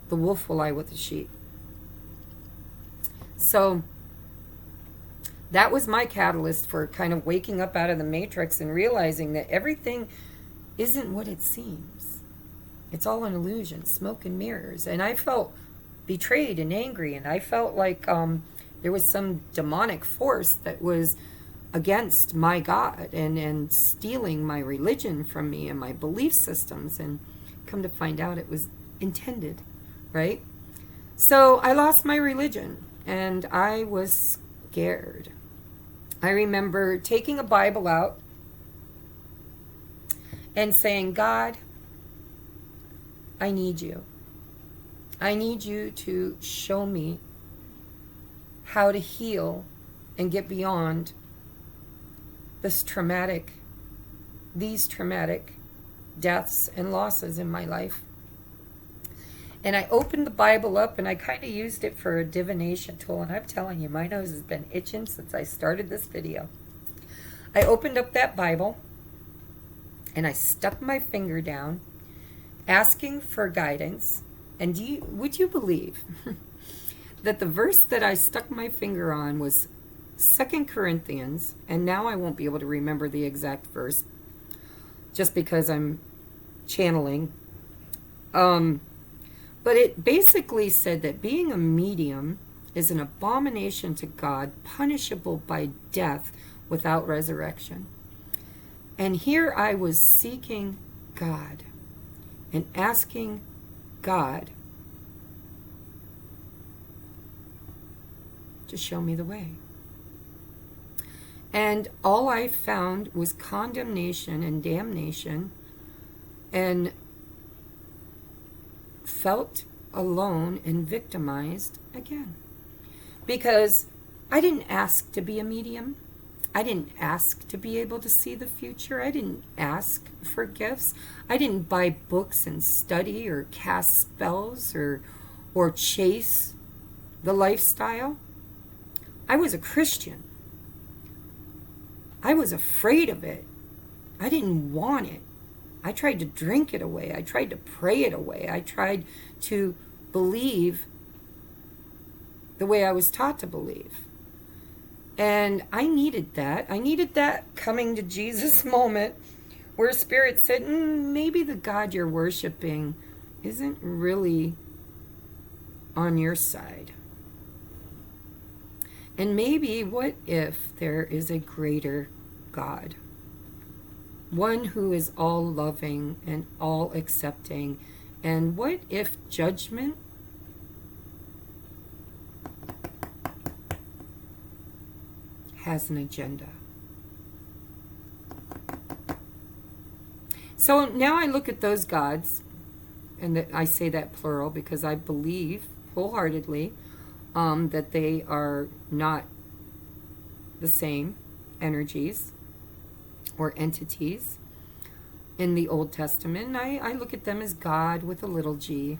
the wolf will lie with the sheep. So that was my catalyst for kind of waking up out of the matrix and realizing that everything isn't what it seems. It's all an illusion, smoke and mirrors. And I felt betrayed and angry, and I felt like there was some demonic force that was against my God and stealing my religion from me and my belief systems. And come to find out it was intended, right? So I lost my religion, and I was scared. I remember taking a Bible out and saying, God, I need you. I need you to show me how to heal and get beyond these traumatic deaths and losses in my life. And I opened the Bible up, and I kind of used it for a divination tool. And I'm telling you, my nose has been itching since I started this video. I opened up that Bible, and I stuck my finger down, asking for guidance. And would you believe that the verse that I stuck my finger on was 2 Corinthians, and now I won't be able to remember the exact verse, just because I'm channeling. But it basically said that being a medium is an abomination to God, punishable by death without resurrection. And here I was seeking God and asking God to show me the way. And all I found was condemnation and damnation, and felt alone and victimized again. Because I didn't ask to be a medium. I didn't ask to be able to see the future. I didn't ask for gifts. I didn't buy books and study or cast spells or chase the lifestyle. I was a Christian. I was afraid of it. I didn't want it. I tried to drink it away. I tried to pray it away. I tried to believe the way I was taught to believe. And I needed that. I needed that coming to Jesus moment where Spirit said, maybe the God you're worshiping isn't really on your side. And maybe, what if there is a greater God? One who is all loving and all accepting. And what if judgment has an agenda? So now I look at those gods, and I say that plural because I believe wholeheartedly that they are not the same energies or entities in the Old Testament. And I look at them as God with a little g,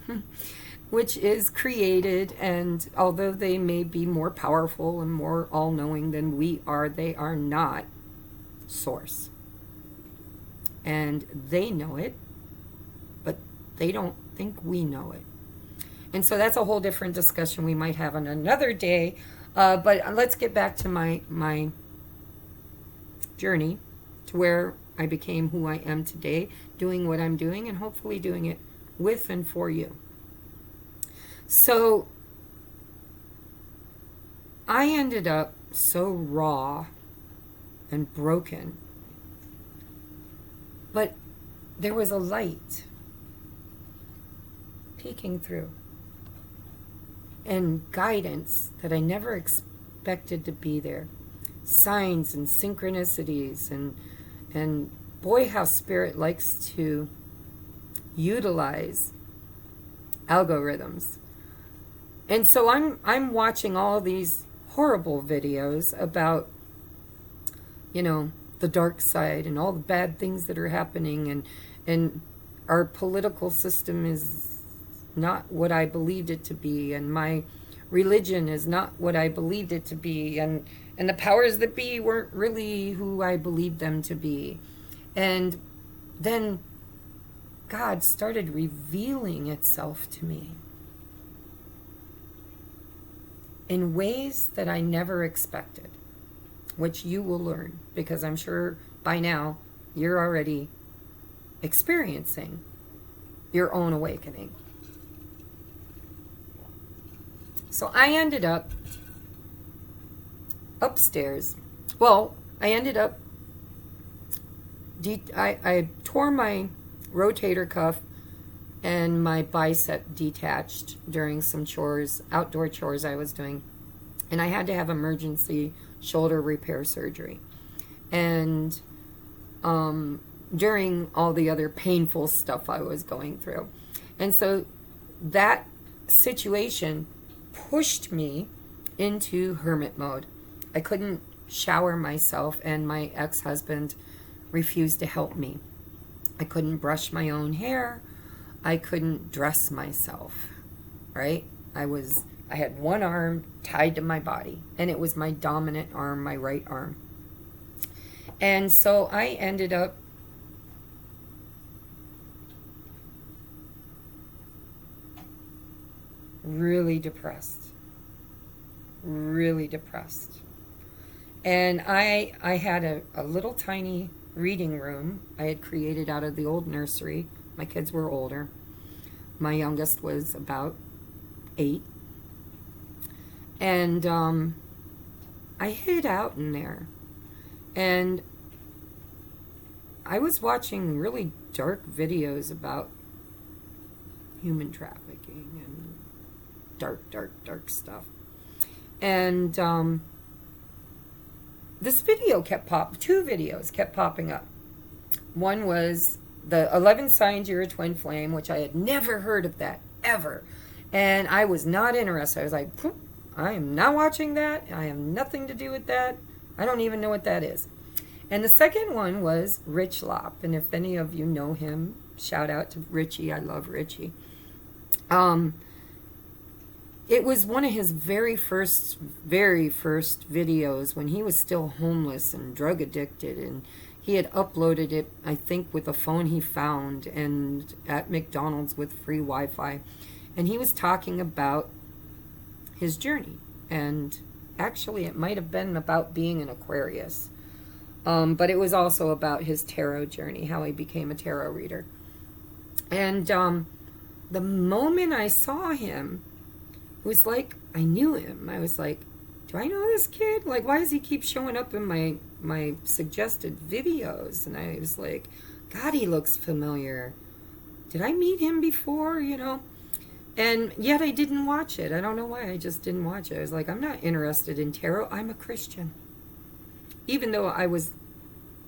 which is created, and although they may be more powerful and more all-knowing than we are, they are not source. And they know it, but they don't think we know it. And so that's a whole different discussion we might have on another day. But let's get back to my journey to where I became who I am today, doing what I'm doing, and hopefully doing it with and for you. So I ended up so raw and broken, but there was a light peeking through and guidance that I never expected to be there. Signs and synchronicities, and boy, how Spirit likes to utilize algorithms. And so I'm watching all these horrible videos about, you know, the dark side and all the bad things that are happening, and our political system is not what I believed it to be, and my religion is not what I believed it to be, and the powers that be weren't really who I believed them to be. And then God started revealing itself to me in ways that I never expected, which you will learn, because I'm sure by now you're already experiencing your own awakening. So I ended up upstairs. Well, I ended up, I tore my rotator cuff and my bicep detached during some chores, outdoor chores I was doing. And I had to have emergency shoulder repair surgery. And during all the other painful stuff I was going through. And so that situation pushed me into hermit mode. I couldn't shower myself, and my ex-husband refused to help me. I couldn't brush my own hair. I couldn't dress myself, right? I had one arm tied to my body, and it was my dominant arm, my right arm. And so I ended up really depressed. And I had a little tiny reading room I had created out of the old nursery. My kids were older. My youngest was about 8. And I hid out in there. And I was watching really dark videos about human trafficking and dark stuff. And this video two videos kept popping up. One was the 11 signs you're a twin flame, which I had never heard of that, ever. And I was not interested. I was like, I am not watching that. I have nothing to do with that. I don't even know what that is. And the second one was Rich Lop. And if any of you know him, shout out to Richie. I love Richie. It was one of his very first videos when he was still homeless and drug addicted, and he had uploaded it, I think, with a phone he found and at McDonald's with free Wi-Fi. And he was talking about his journey. And actually, it might have been about being an Aquarius. But it was also about his tarot journey, how he became a tarot reader. And the moment I saw him, it was like I knew him. I was like, do I know this kid? Like, why does he keep showing up in my suggested videos? And I was like, God, he looks familiar. Did I meet him before, you know? And yet I didn't watch it. I don't know why. I just didn't watch it. I was like, I'm not interested in tarot. I'm a Christian. Even though I was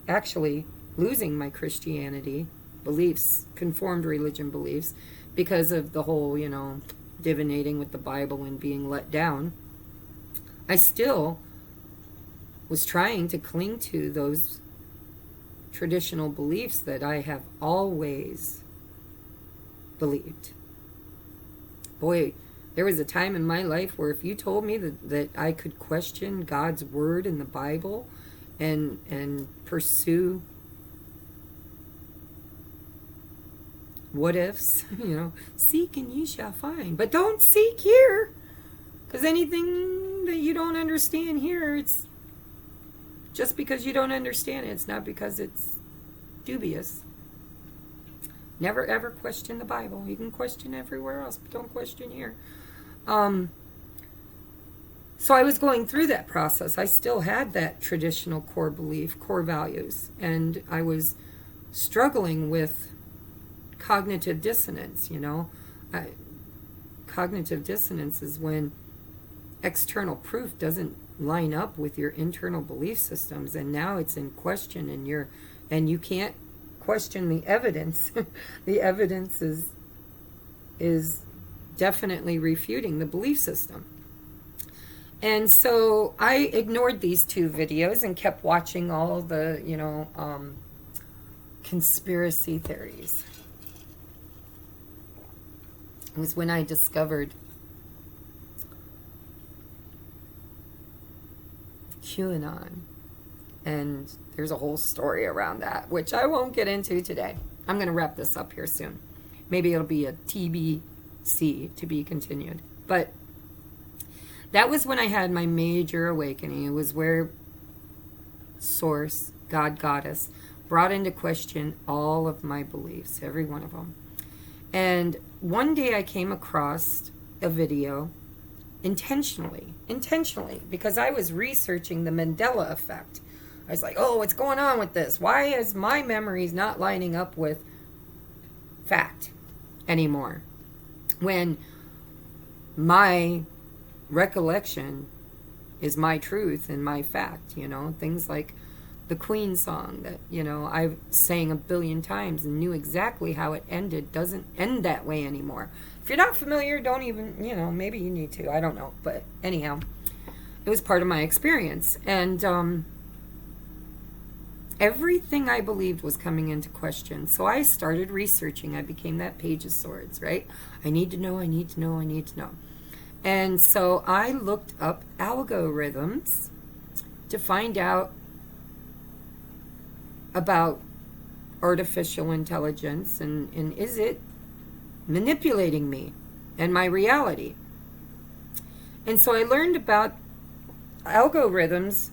actually losing my Christianity beliefs, conformed religion beliefs, because of the whole, you know, divinating with the Bible and being let down, I still was trying to cling to those traditional beliefs that I have always believed. Boy, there was a time in my life where if you told me that I could question God's word in the Bible and pursue what ifs, you know, seek and ye shall find. But don't seek here, because anything that you don't understand here, it's just because you don't understand it. It's not because it's dubious. Never ever question the Bible. You can question everywhere else, but don't question here. So I was going through that process. I still had that traditional core belief, core values, and I was struggling with cognitive dissonance, you know. Cognitive dissonance is when external proof doesn't line up with your internal belief systems, and now it's in question, and you can't question the evidence. The evidence is definitely refuting the belief system. And so I ignored these 2 videos and kept watching all the, conspiracy theories. It was when I discovered QAnon. And there's a whole story around that, which I won't get into today. I'm going to wrap this up here soon. Maybe it'll be a TBC, to be continued. But that was when I had my major awakening. It was where Source, God, Goddess, brought into question all of my beliefs, every one of them. And one day I came across a video intentionally, because I was researching the Mandela effect. I was like, oh, what's going on with this? Why is my memories not lining up with fact anymore? When my recollection is my truth and my fact, things like the Queen song that, I've sang a billion times and knew exactly how it ended doesn't end that way anymore. If you're not familiar, don't even, maybe you need to. I don't know. But anyhow, it was part of my experience. And everything I believed was coming into question. So I started researching. I became that Page of Swords, right? I need to know, I need to know, I need to know. And so I looked up algorithms to find out about artificial intelligence and is it manipulating me and my reality. And so I learned about algorithms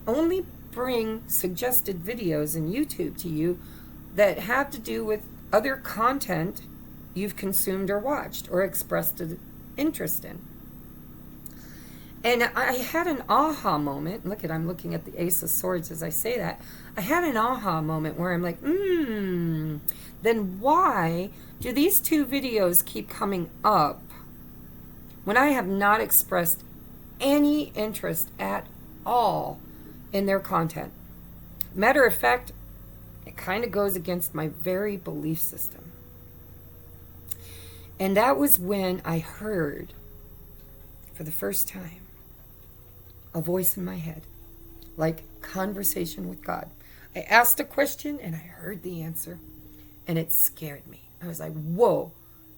only bring suggested videos in YouTube to you that have to do with other content you've consumed or watched or expressed an interest in. And I had an aha moment. Look I'm looking at the Ace of Swords as I say that. I had an aha moment where I'm like, then why do these 2 videos keep coming up when I have not expressed any interest at all in their content? Matter of fact, it kind of goes against my very belief system. And that was when I heard, for the first time, a voice in my head, like conversation with God. I asked a question and I heard the answer, and it scared me. I was like, whoa,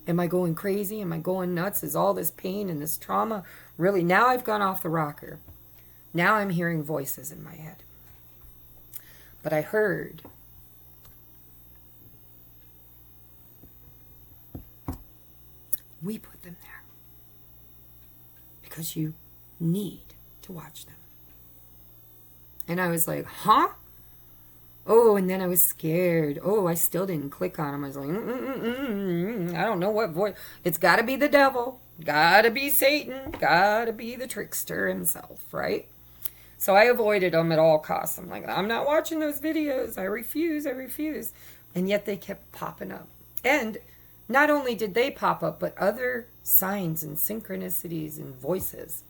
am I going crazy? Am I going nuts? Is all this pain and this trauma really? Now I've gone off the rocker. Now I'm hearing voices in my head. But I heard, we put them there because you need to watch them. And I was like, huh? Oh, and then I was scared. Oh, I still didn't click on them. I was like, I don't know what voice. It's got to be the devil. Got to be Satan. Got to be the trickster himself, right? So I avoided them at all costs. I'm like, I'm not watching those videos. I refuse. And yet they kept popping up. And not only did they pop up, but other signs and synchronicities and voices.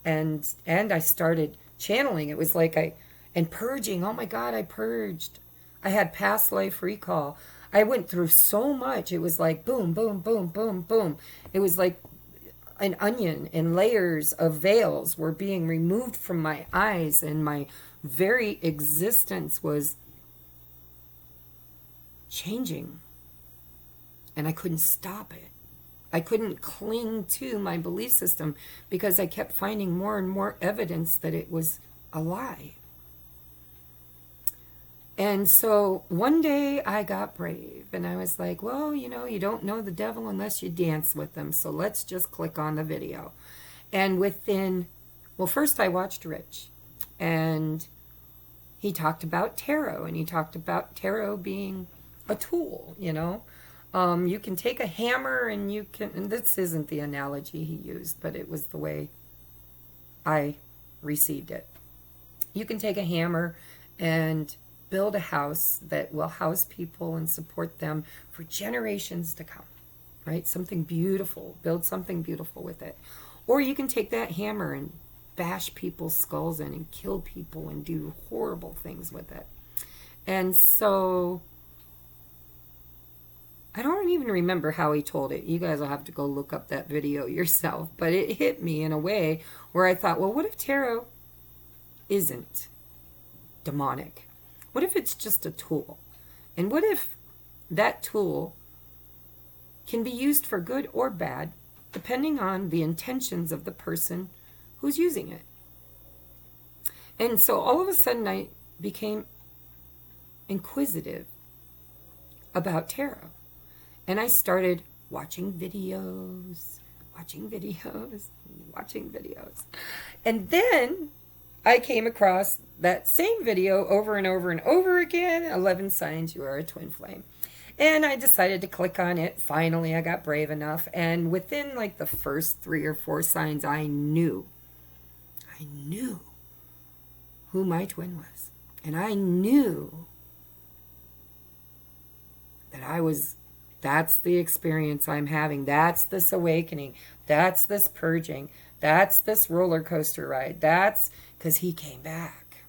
And I started channeling. It was like and purging. Oh my God, I purged. I had past life recall. I went through so much. It was like boom, boom, boom, boom, boom. It was like an onion, and layers of veils were being removed from my eyes, and my very existence was changing. And I couldn't stop it. I couldn't cling to my belief system because I kept finding more and more evidence that it was a lie. And so one day I got brave and I was like, well, you don't know the devil unless you dance with them. So let's just click on the video. And first I watched Rich, and he talked about tarot, and he talked about tarot being a tool, You can take a hammer and and this isn't the analogy he used, but it was the way I received it. You can take a hammer and build a house that will house people and support them for generations to come, right? Something beautiful, build something beautiful with it. Or you can take that hammer and bash people's skulls in and kill people and do horrible things with it. And so I don't even remember how he told it. You guys will have to go look up that video yourself. But it hit me in a way where I thought, well, what if tarot isn't demonic? What if it's just a tool? And what if that tool can be used for good or bad, depending on the intentions of the person who's using it? And so all of a sudden I became inquisitive about tarot. And I started watching videos. And then I came across that same video over and over and over again, 11 Signs You Are a Twin Flame. And I decided to click on it. Finally, I got brave enough. And within like the first 3 or 4 signs, I knew who my twin was. And I knew that that's the experience I'm having. That's this awakening. That's this purging. That's this roller coaster ride. That's because he came back.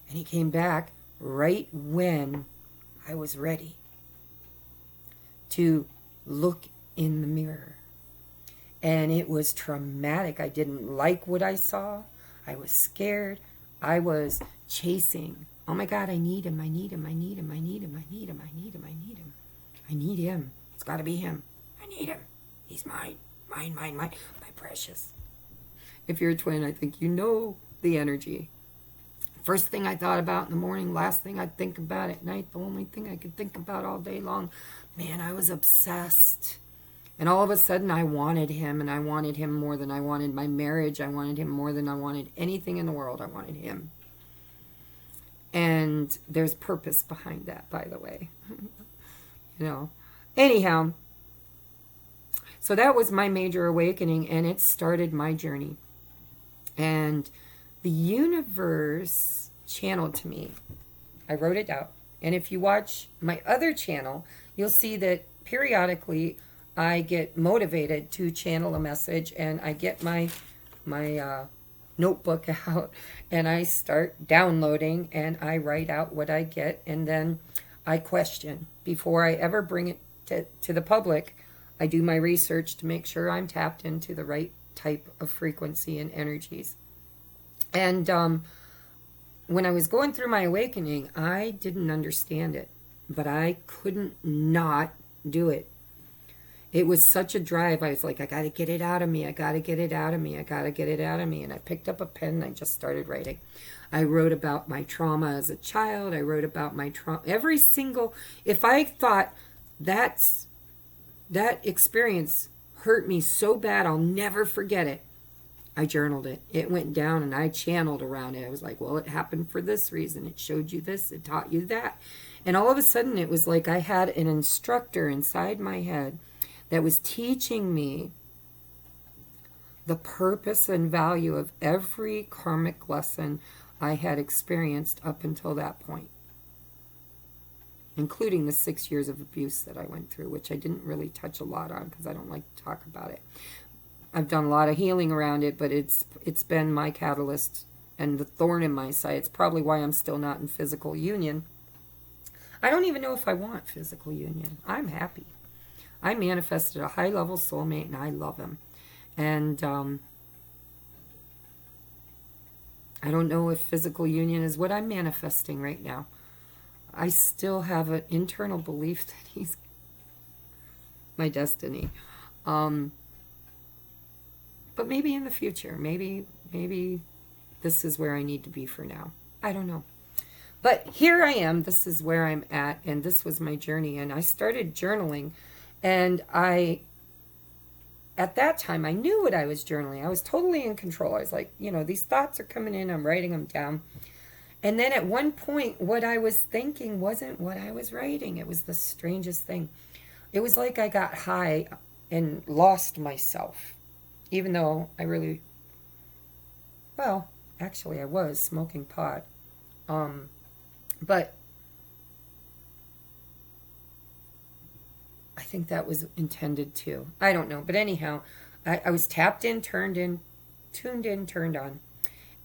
And he came back right when I was ready to look in the mirror. And it was traumatic. I didn't like what I saw. I was scared. I was chasing. Oh my God, I need him. It's got to be him. I need him. He's mine. Mine. My precious. If you're a twin, I think you know the energy. First thing I thought about in the morning, last thing I'd think about at night, the only thing I could think about all day long. Man, I was obsessed. And all of a sudden I wanted him, and I wanted him more than I wanted my marriage. I wanted him more than I wanted anything in the world. I wanted him. And there's purpose behind that, by the way. Anyhow, so that was my major awakening, and it started my journey. And the universe channeled to me. I wrote it out. And if you watch my other channel, you'll see that periodically I get motivated to channel a message, and I get my notebook out, and I start downloading, and I write out what I get, and then I question. Before I ever bring it to the public, I do my research to make sure I'm tapped into the right type of frequency and energies. And when I was going through my awakening, I didn't understand it, but I couldn't not do it. It was such a drive. I was like, I got to get it out of me. And I picked up a pen and I just started writing. I wrote about my trauma as a child. I wrote about my trauma. If I thought that experience hurt me so bad, I'll never forget it, I journaled it. It went down and I channeled around it. I was like, well, it happened for this reason. It showed you this. It taught you that. And all of a sudden it was like I had an instructor inside my head that was teaching me the purpose and value of every karmic lesson I had experienced up until that point, including the 6 years of abuse that I went through, which I didn't really touch a lot on because I don't like to talk about it. I've done a lot of healing around it, but it's been my catalyst and the thorn in my side. It's probably why I'm still not in physical union. I don't even know if I want physical union. I'm happy. I manifested a high-level soulmate, and I love him. And I don't know if physical union is what I'm manifesting right now. I still have an internal belief that he's my destiny. But maybe in the future, maybe this is where I need to be for now. I don't know. But here I am. This is where I'm at, and this was my journey. And I started journaling. And at that time, I knew what I was journaling. I was totally in control. I was like, these thoughts are coming in. I'm writing them down. And then at one point, what I was thinking wasn't what I was writing. It was the strangest thing. It was like I got high and lost myself. Even though I really, actually I was smoking pot. But I think that was intended too. I don't know. But anyhow, I was tapped in, tuned in, turned on.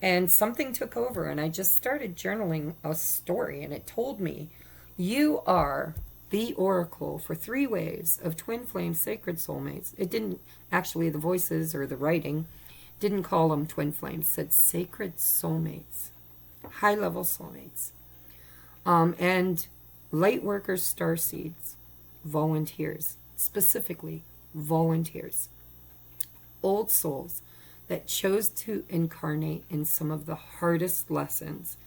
And something took over, and I just started journaling a story, and it told me, you are the oracle for 3 waves of twin flame sacred soulmates. It didn't actually, the voices or the writing didn't call them twin flames, it said sacred soulmates, high level soulmates. And light workers, star seeds, volunteers, specifically volunteers, old souls that chose to incarnate in some of the hardest lessons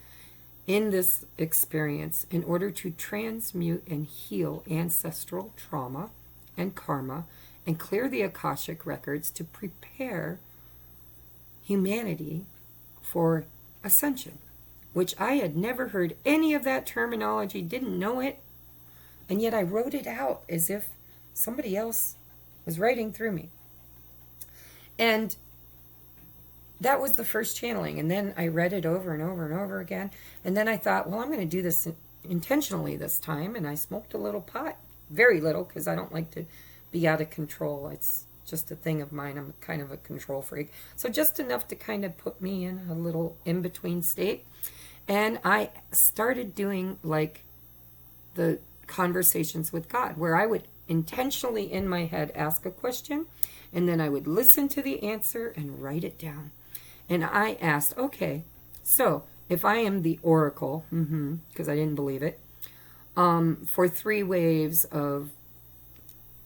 in this experience in order to transmute and heal ancestral trauma and karma and clear the Akashic records to prepare humanity for ascension, which I had never heard any of that terminology, didn't know it, and yet I wrote it out as if somebody else was writing through me. And that was the first channeling, and then I read it over and over and over again, and then I thought, well, I'm going to do this intentionally this time, and I smoked a little pot, very little, because I don't like to be out of control. It's just a thing of mine. I'm kind of a control freak. So just enough to kind of put me in a little in-between state. And I started doing like the conversations with God, where I would intentionally in my head ask a question, and then I would listen to the answer and write it down. And I asked, okay, so if I am the oracle, because I didn't believe it, for 3 waves of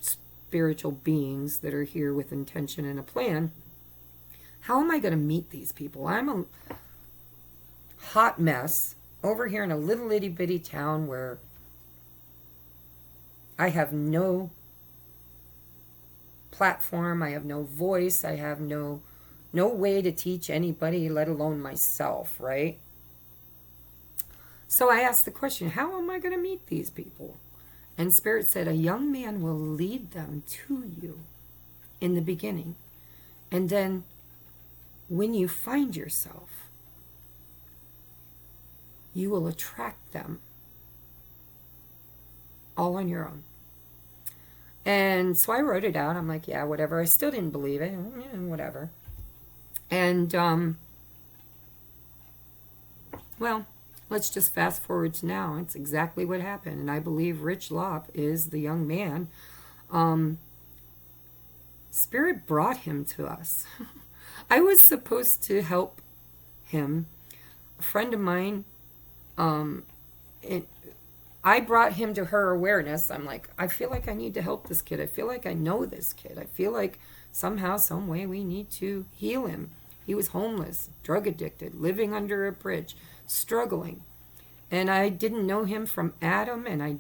spiritual beings that are here with intention and a plan, how am I going to meet these people? I'm a hot mess over here in a little itty bitty town where I have no platform, I have no voice, I have no way to teach anybody, let alone myself, right? So I asked the question, how am I going to meet these people? And Spirit said, a young man will lead them to you in the beginning. And then when you find yourself, you will attract them all on your own. And so I wrote it out. I'm like, yeah, whatever. I still didn't believe it. Whatever. And, well, let's just fast forward to now. It's exactly what happened. And I believe Rich Lopp is the young man. Spirit brought him to us. I was supposed to help him. A friend of mine, I brought him to her awareness. I'm like, I feel like I need to help this kid. I feel like I know this kid. I feel like somehow, some way we need to heal him. He was homeless, drug addicted, living under a bridge, struggling. And I didn't know him from Adam, and I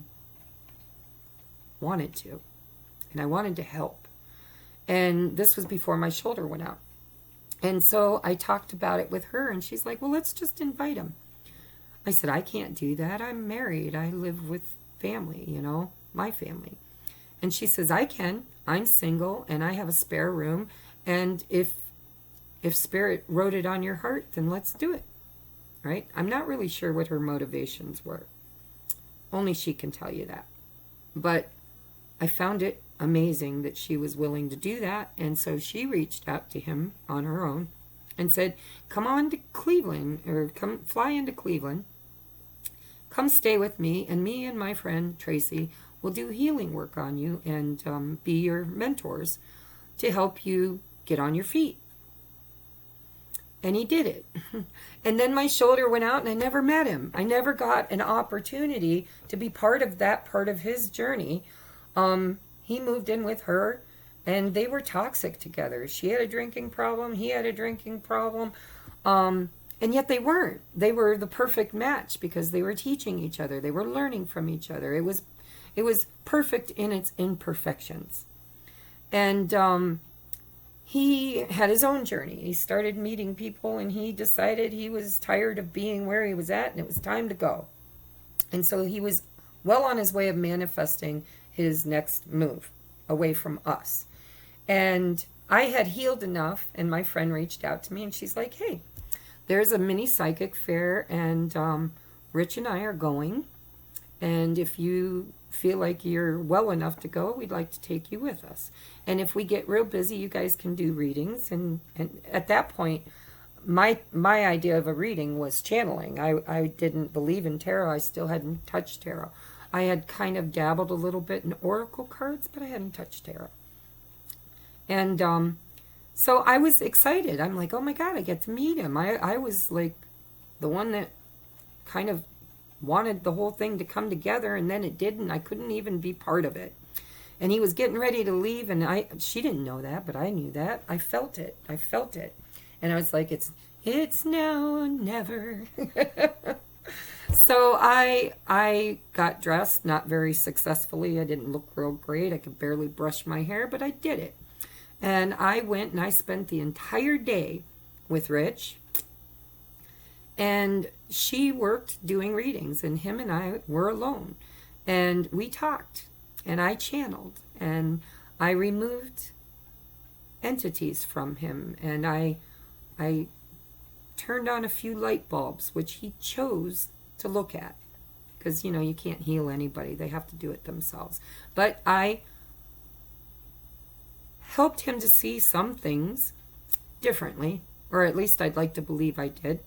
wanted to. And I wanted to help. And this was before my shoulder went out. And so I talked about it with her, and she's like, well, let's just invite him. I said, I can't do that. I'm married. I live with family, my family. And she says, I can. I'm single, and I have a spare room. And if Spirit wrote it on your heart, then let's do it. Right? I'm not really sure what her motivations were. Only she can tell you that. But I found it amazing that she was willing to do that. And so she reached out to him on her own and said, come on to Cleveland, or come fly into Cleveland. Come stay with me, and me and my friend TRACIE will do healing work on you and be your mentors to help you get on your feet. And he did it. And then my shoulder went out, and I never met him. I never got an opportunity to be part of that part of his journey. He moved in with her, and they were toxic together. She had a drinking problem. He had a drinking problem. And yet they weren't. They were the perfect match because they were teaching each other. They were learning from each other. It was perfect in its imperfections. And he had his own journey. He started meeting people, and he decided he was tired of being where he was at, and it was time to go. And so he was well on his way of manifesting his next move away from us. And I had healed enough, and my friend reached out to me, and she's like, hey, there's a mini psychic fair, and Rich and I are going. And if you feel like you're well enough to go, we'd like to take you with us. And if we get real busy, you guys can do readings. And at that point, my idea of a reading was channeling. I didn't believe in tarot. I still hadn't touched tarot. I had kind of dabbled a little bit in oracle cards, but I hadn't touched tarot. And so I was excited. I'm like, oh my God, I get to meet him. I was like the one that kind of wanted the whole thing to come together, and then it didn't. I couldn't even be part of it. And he was getting ready to leave, and she didn't know that, but I knew that. I felt it. I felt it. And I was like, it's now or never. So I got dressed, not very successfully. I didn't look real great. I could barely brush my hair, but I did it. And I went and I spent the entire day with Rich. And she worked doing readings, and him and I were alone. And we talked, and I channeled, and I removed entities from him, and I turned on a few light bulbs, which he chose to look at. Because, you know, you can't heal anybody. They have to do it themselves. But I helped him to see some things differently, or at least I'd like to believe I did.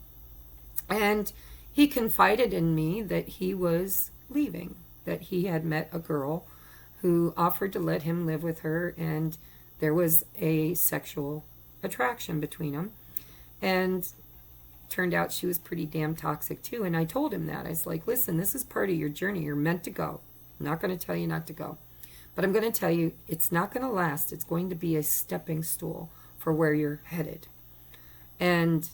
And he confided in me that he was leaving, that he had met a girl who offered to let him live with her, and there was a sexual attraction between them. And turned out she was pretty damn toxic too. And I told him that. I was like, listen, this is part of your journey. You're meant to go. I'm not going to tell you not to go. But I'm going to tell you, it's not going to last. It's going to be a stepping stool for where you're headed. And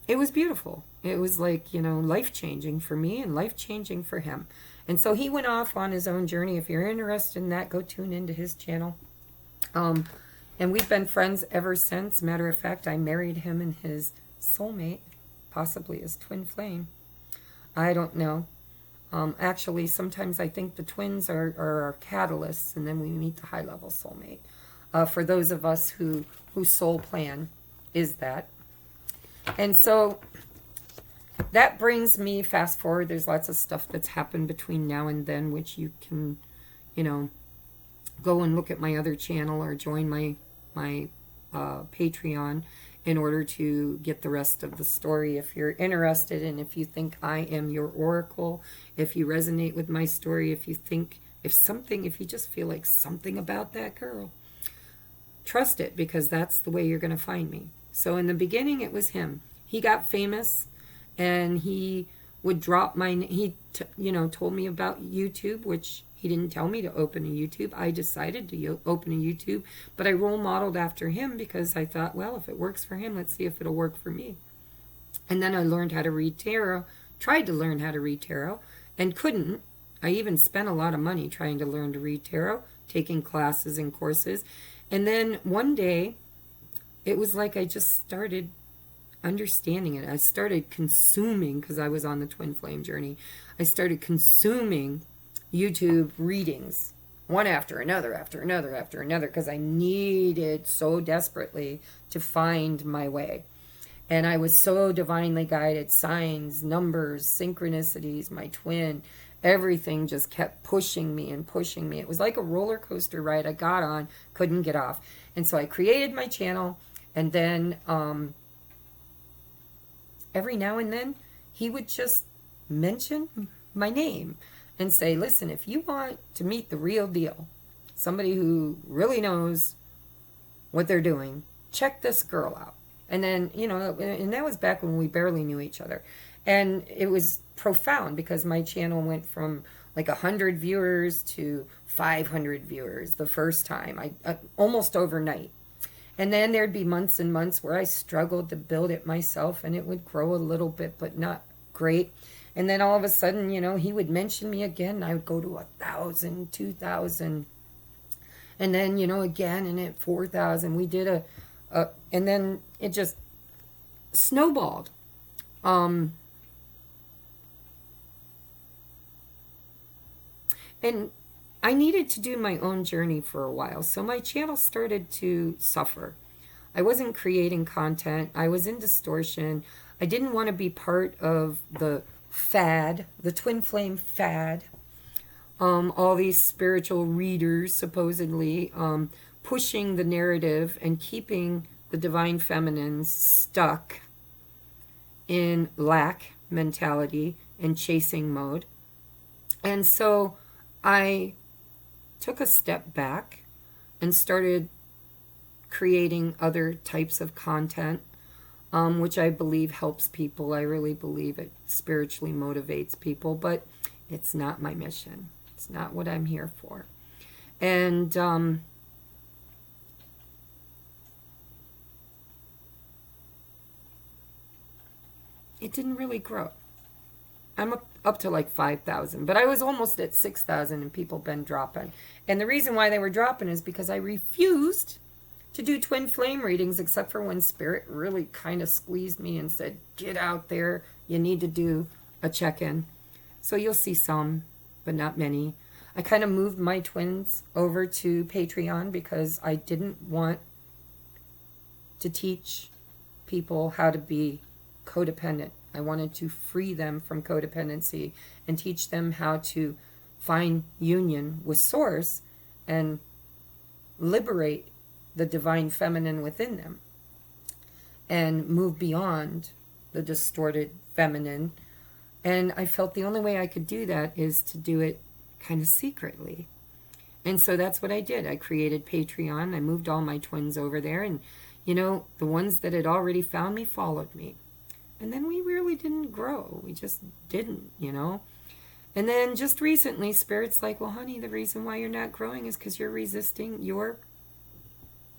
it was beautiful. It was like, you know, life-changing for me and life-changing for him. And so he went off on his own journey. If you're interested in that, go tune into his channel. And we've been friends ever since. Matter of fact, I married him and his soulmate, possibly his twin flame. I don't know. Actually, sometimes I think the twins are our catalysts, and then we meet the high-level soulmate. For those of us whose soul plan is that. And so that brings me fast forward. There's lots of stuff that's happened between now and then, which you can, you know, go and look at my other channel or join my Patreon in order to get the rest of the story if you're interested, and if you think I am your oracle, if you resonate with my story, if you just feel like something about that girl, trust it, because that's the way you're going to find me. So in the beginning, it was him. He got famous, and he would drop he told me about YouTube, which he didn't tell me to open a YouTube. I decided to open a YouTube, but I role modeled after him because I thought, well, if it works for him, let's see if it'll work for me. And then I learned how to read tarot, tried to learn how to read tarot, and couldn't. I even spent a lot of money trying to learn to read tarot, taking classes and courses. And then one day, it was like I just started understanding it. I started consuming, because I was on the twin flame journey, I started consuming YouTube readings, one after another, because I needed so desperately to find my way. And I was so divinely guided. Signs, numbers, synchronicities, my twin, everything just kept pushing me and pushing me. It was like a roller coaster ride I got on, couldn't get off. And so I created my channel, and then every now and then he would just mention my name and say, listen, if you want to meet the real deal, somebody who really knows what they're doing, check this girl out. And then, you know, and that was back when we barely knew each other. And it was profound, because my channel went from like 100 viewers to 500 viewers the first time, almost overnight. And then there'd be months and months where I struggled to build it myself, and it would grow a little bit, but not great. And then all of a sudden, you know, he would mention me again, and I would go to 1,000, 2,000. And then, you know, again, and at 4,000, we did and then it just snowballed. And I needed to do my own journey for a while, so my channel started to suffer. I wasn't creating content. I was in distortion. I didn't want to be part of the fad, the twin flame fad. All these spiritual readers supposedly pushing the narrative and keeping the divine feminines stuck in lack mentality and chasing mode. And so I took a step back and started creating other types of content, which I believe helps people. I really believe it spiritually motivates people, but it's not my mission. It's not what I'm here for. And it didn't really grow. I'm up to like 5,000, but I was almost at 6,000 and people been dropping. And the reason why they were dropping is because I refused to do twin flame readings, except for when Spirit really kind of squeezed me and said, get out there, you need to do a check-in. So you'll see some, but not many. I kind of moved my twins over to Patreon because I didn't want to teach people how to be codependent. I wanted to free them from codependency and teach them how to find union with Source and liberate the divine feminine within them and move beyond the distorted feminine. And I felt the only way I could do that is to do it kind of secretly. And so that's what I did. I created Patreon. I moved all my twins over there, and you know, the ones that had already found me followed me. And then we really didn't grow. We just didn't, you know. And then just recently, Spirit's like, well, honey, the reason why you're not growing is because you're resisting your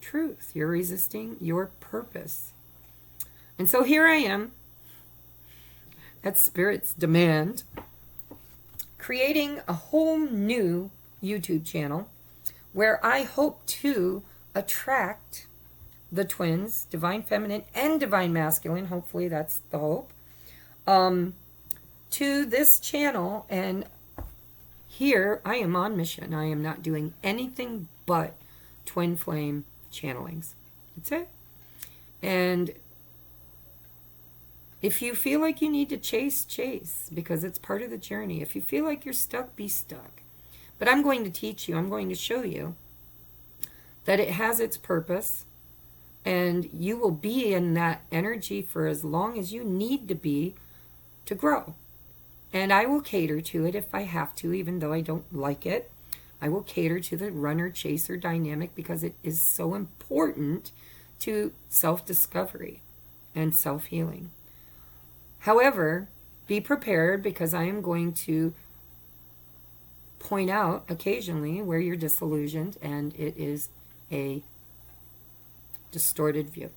truth. You're resisting your purpose. And so here I am, at Spirit's demand, creating a whole new YouTube channel where I hope to attract the twins, divine feminine and divine masculine, hopefully that's the hope, to this channel. And here I am on mission. I am not doing anything but twin flame channelings. That's it. And if you feel like you need to chase, chase, because it's part of the journey. If you feel like you're stuck, be stuck. But I'm going to teach you, I'm going to show you that it has its purpose. And you will be in that energy for as long as you need to be to grow. And I will cater to it if I have to, even though I don't like it. I will cater to the runner-chaser dynamic because it is so important to self-discovery and self-healing. However, be prepared because I am going to point out occasionally where you're disillusioned and it is a distorted view,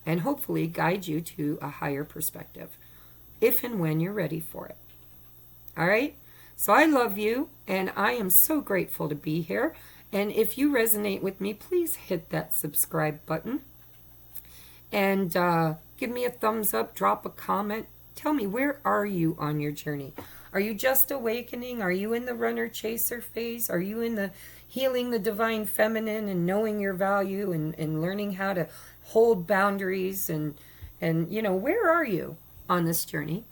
and hopefully guide you to a higher perspective if and when you're ready for it. All right? So I love you, and I am so grateful to be here. And if you resonate with me, please hit that subscribe button and give me a thumbs up, drop a comment. Tell me, where are you on your journey? Are you just awakening? Are you in the runner-chaser phase? Are you in the healing the divine feminine and knowing your value and learning how to hold boundaries? And you know, where are you on this journey?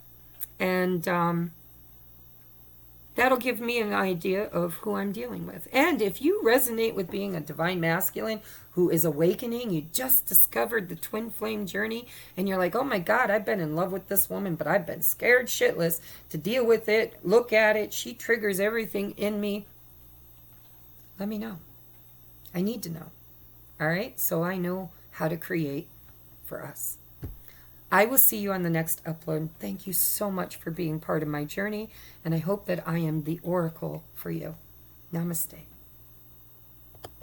And that'll give me an idea of who I'm dealing with. And if you resonate with being a divine masculine who is awakening, you just discovered the twin flame journey, and you're like, oh my God, I've been in love with this woman, but I've been scared shitless to deal with it, look at it, she triggers everything in me. Let me know. I need to know. All right? So I know how to create for us. I will see you on the next upload. Thank you so much for being part of my journey, and I hope that I am the oracle for you. Namaste.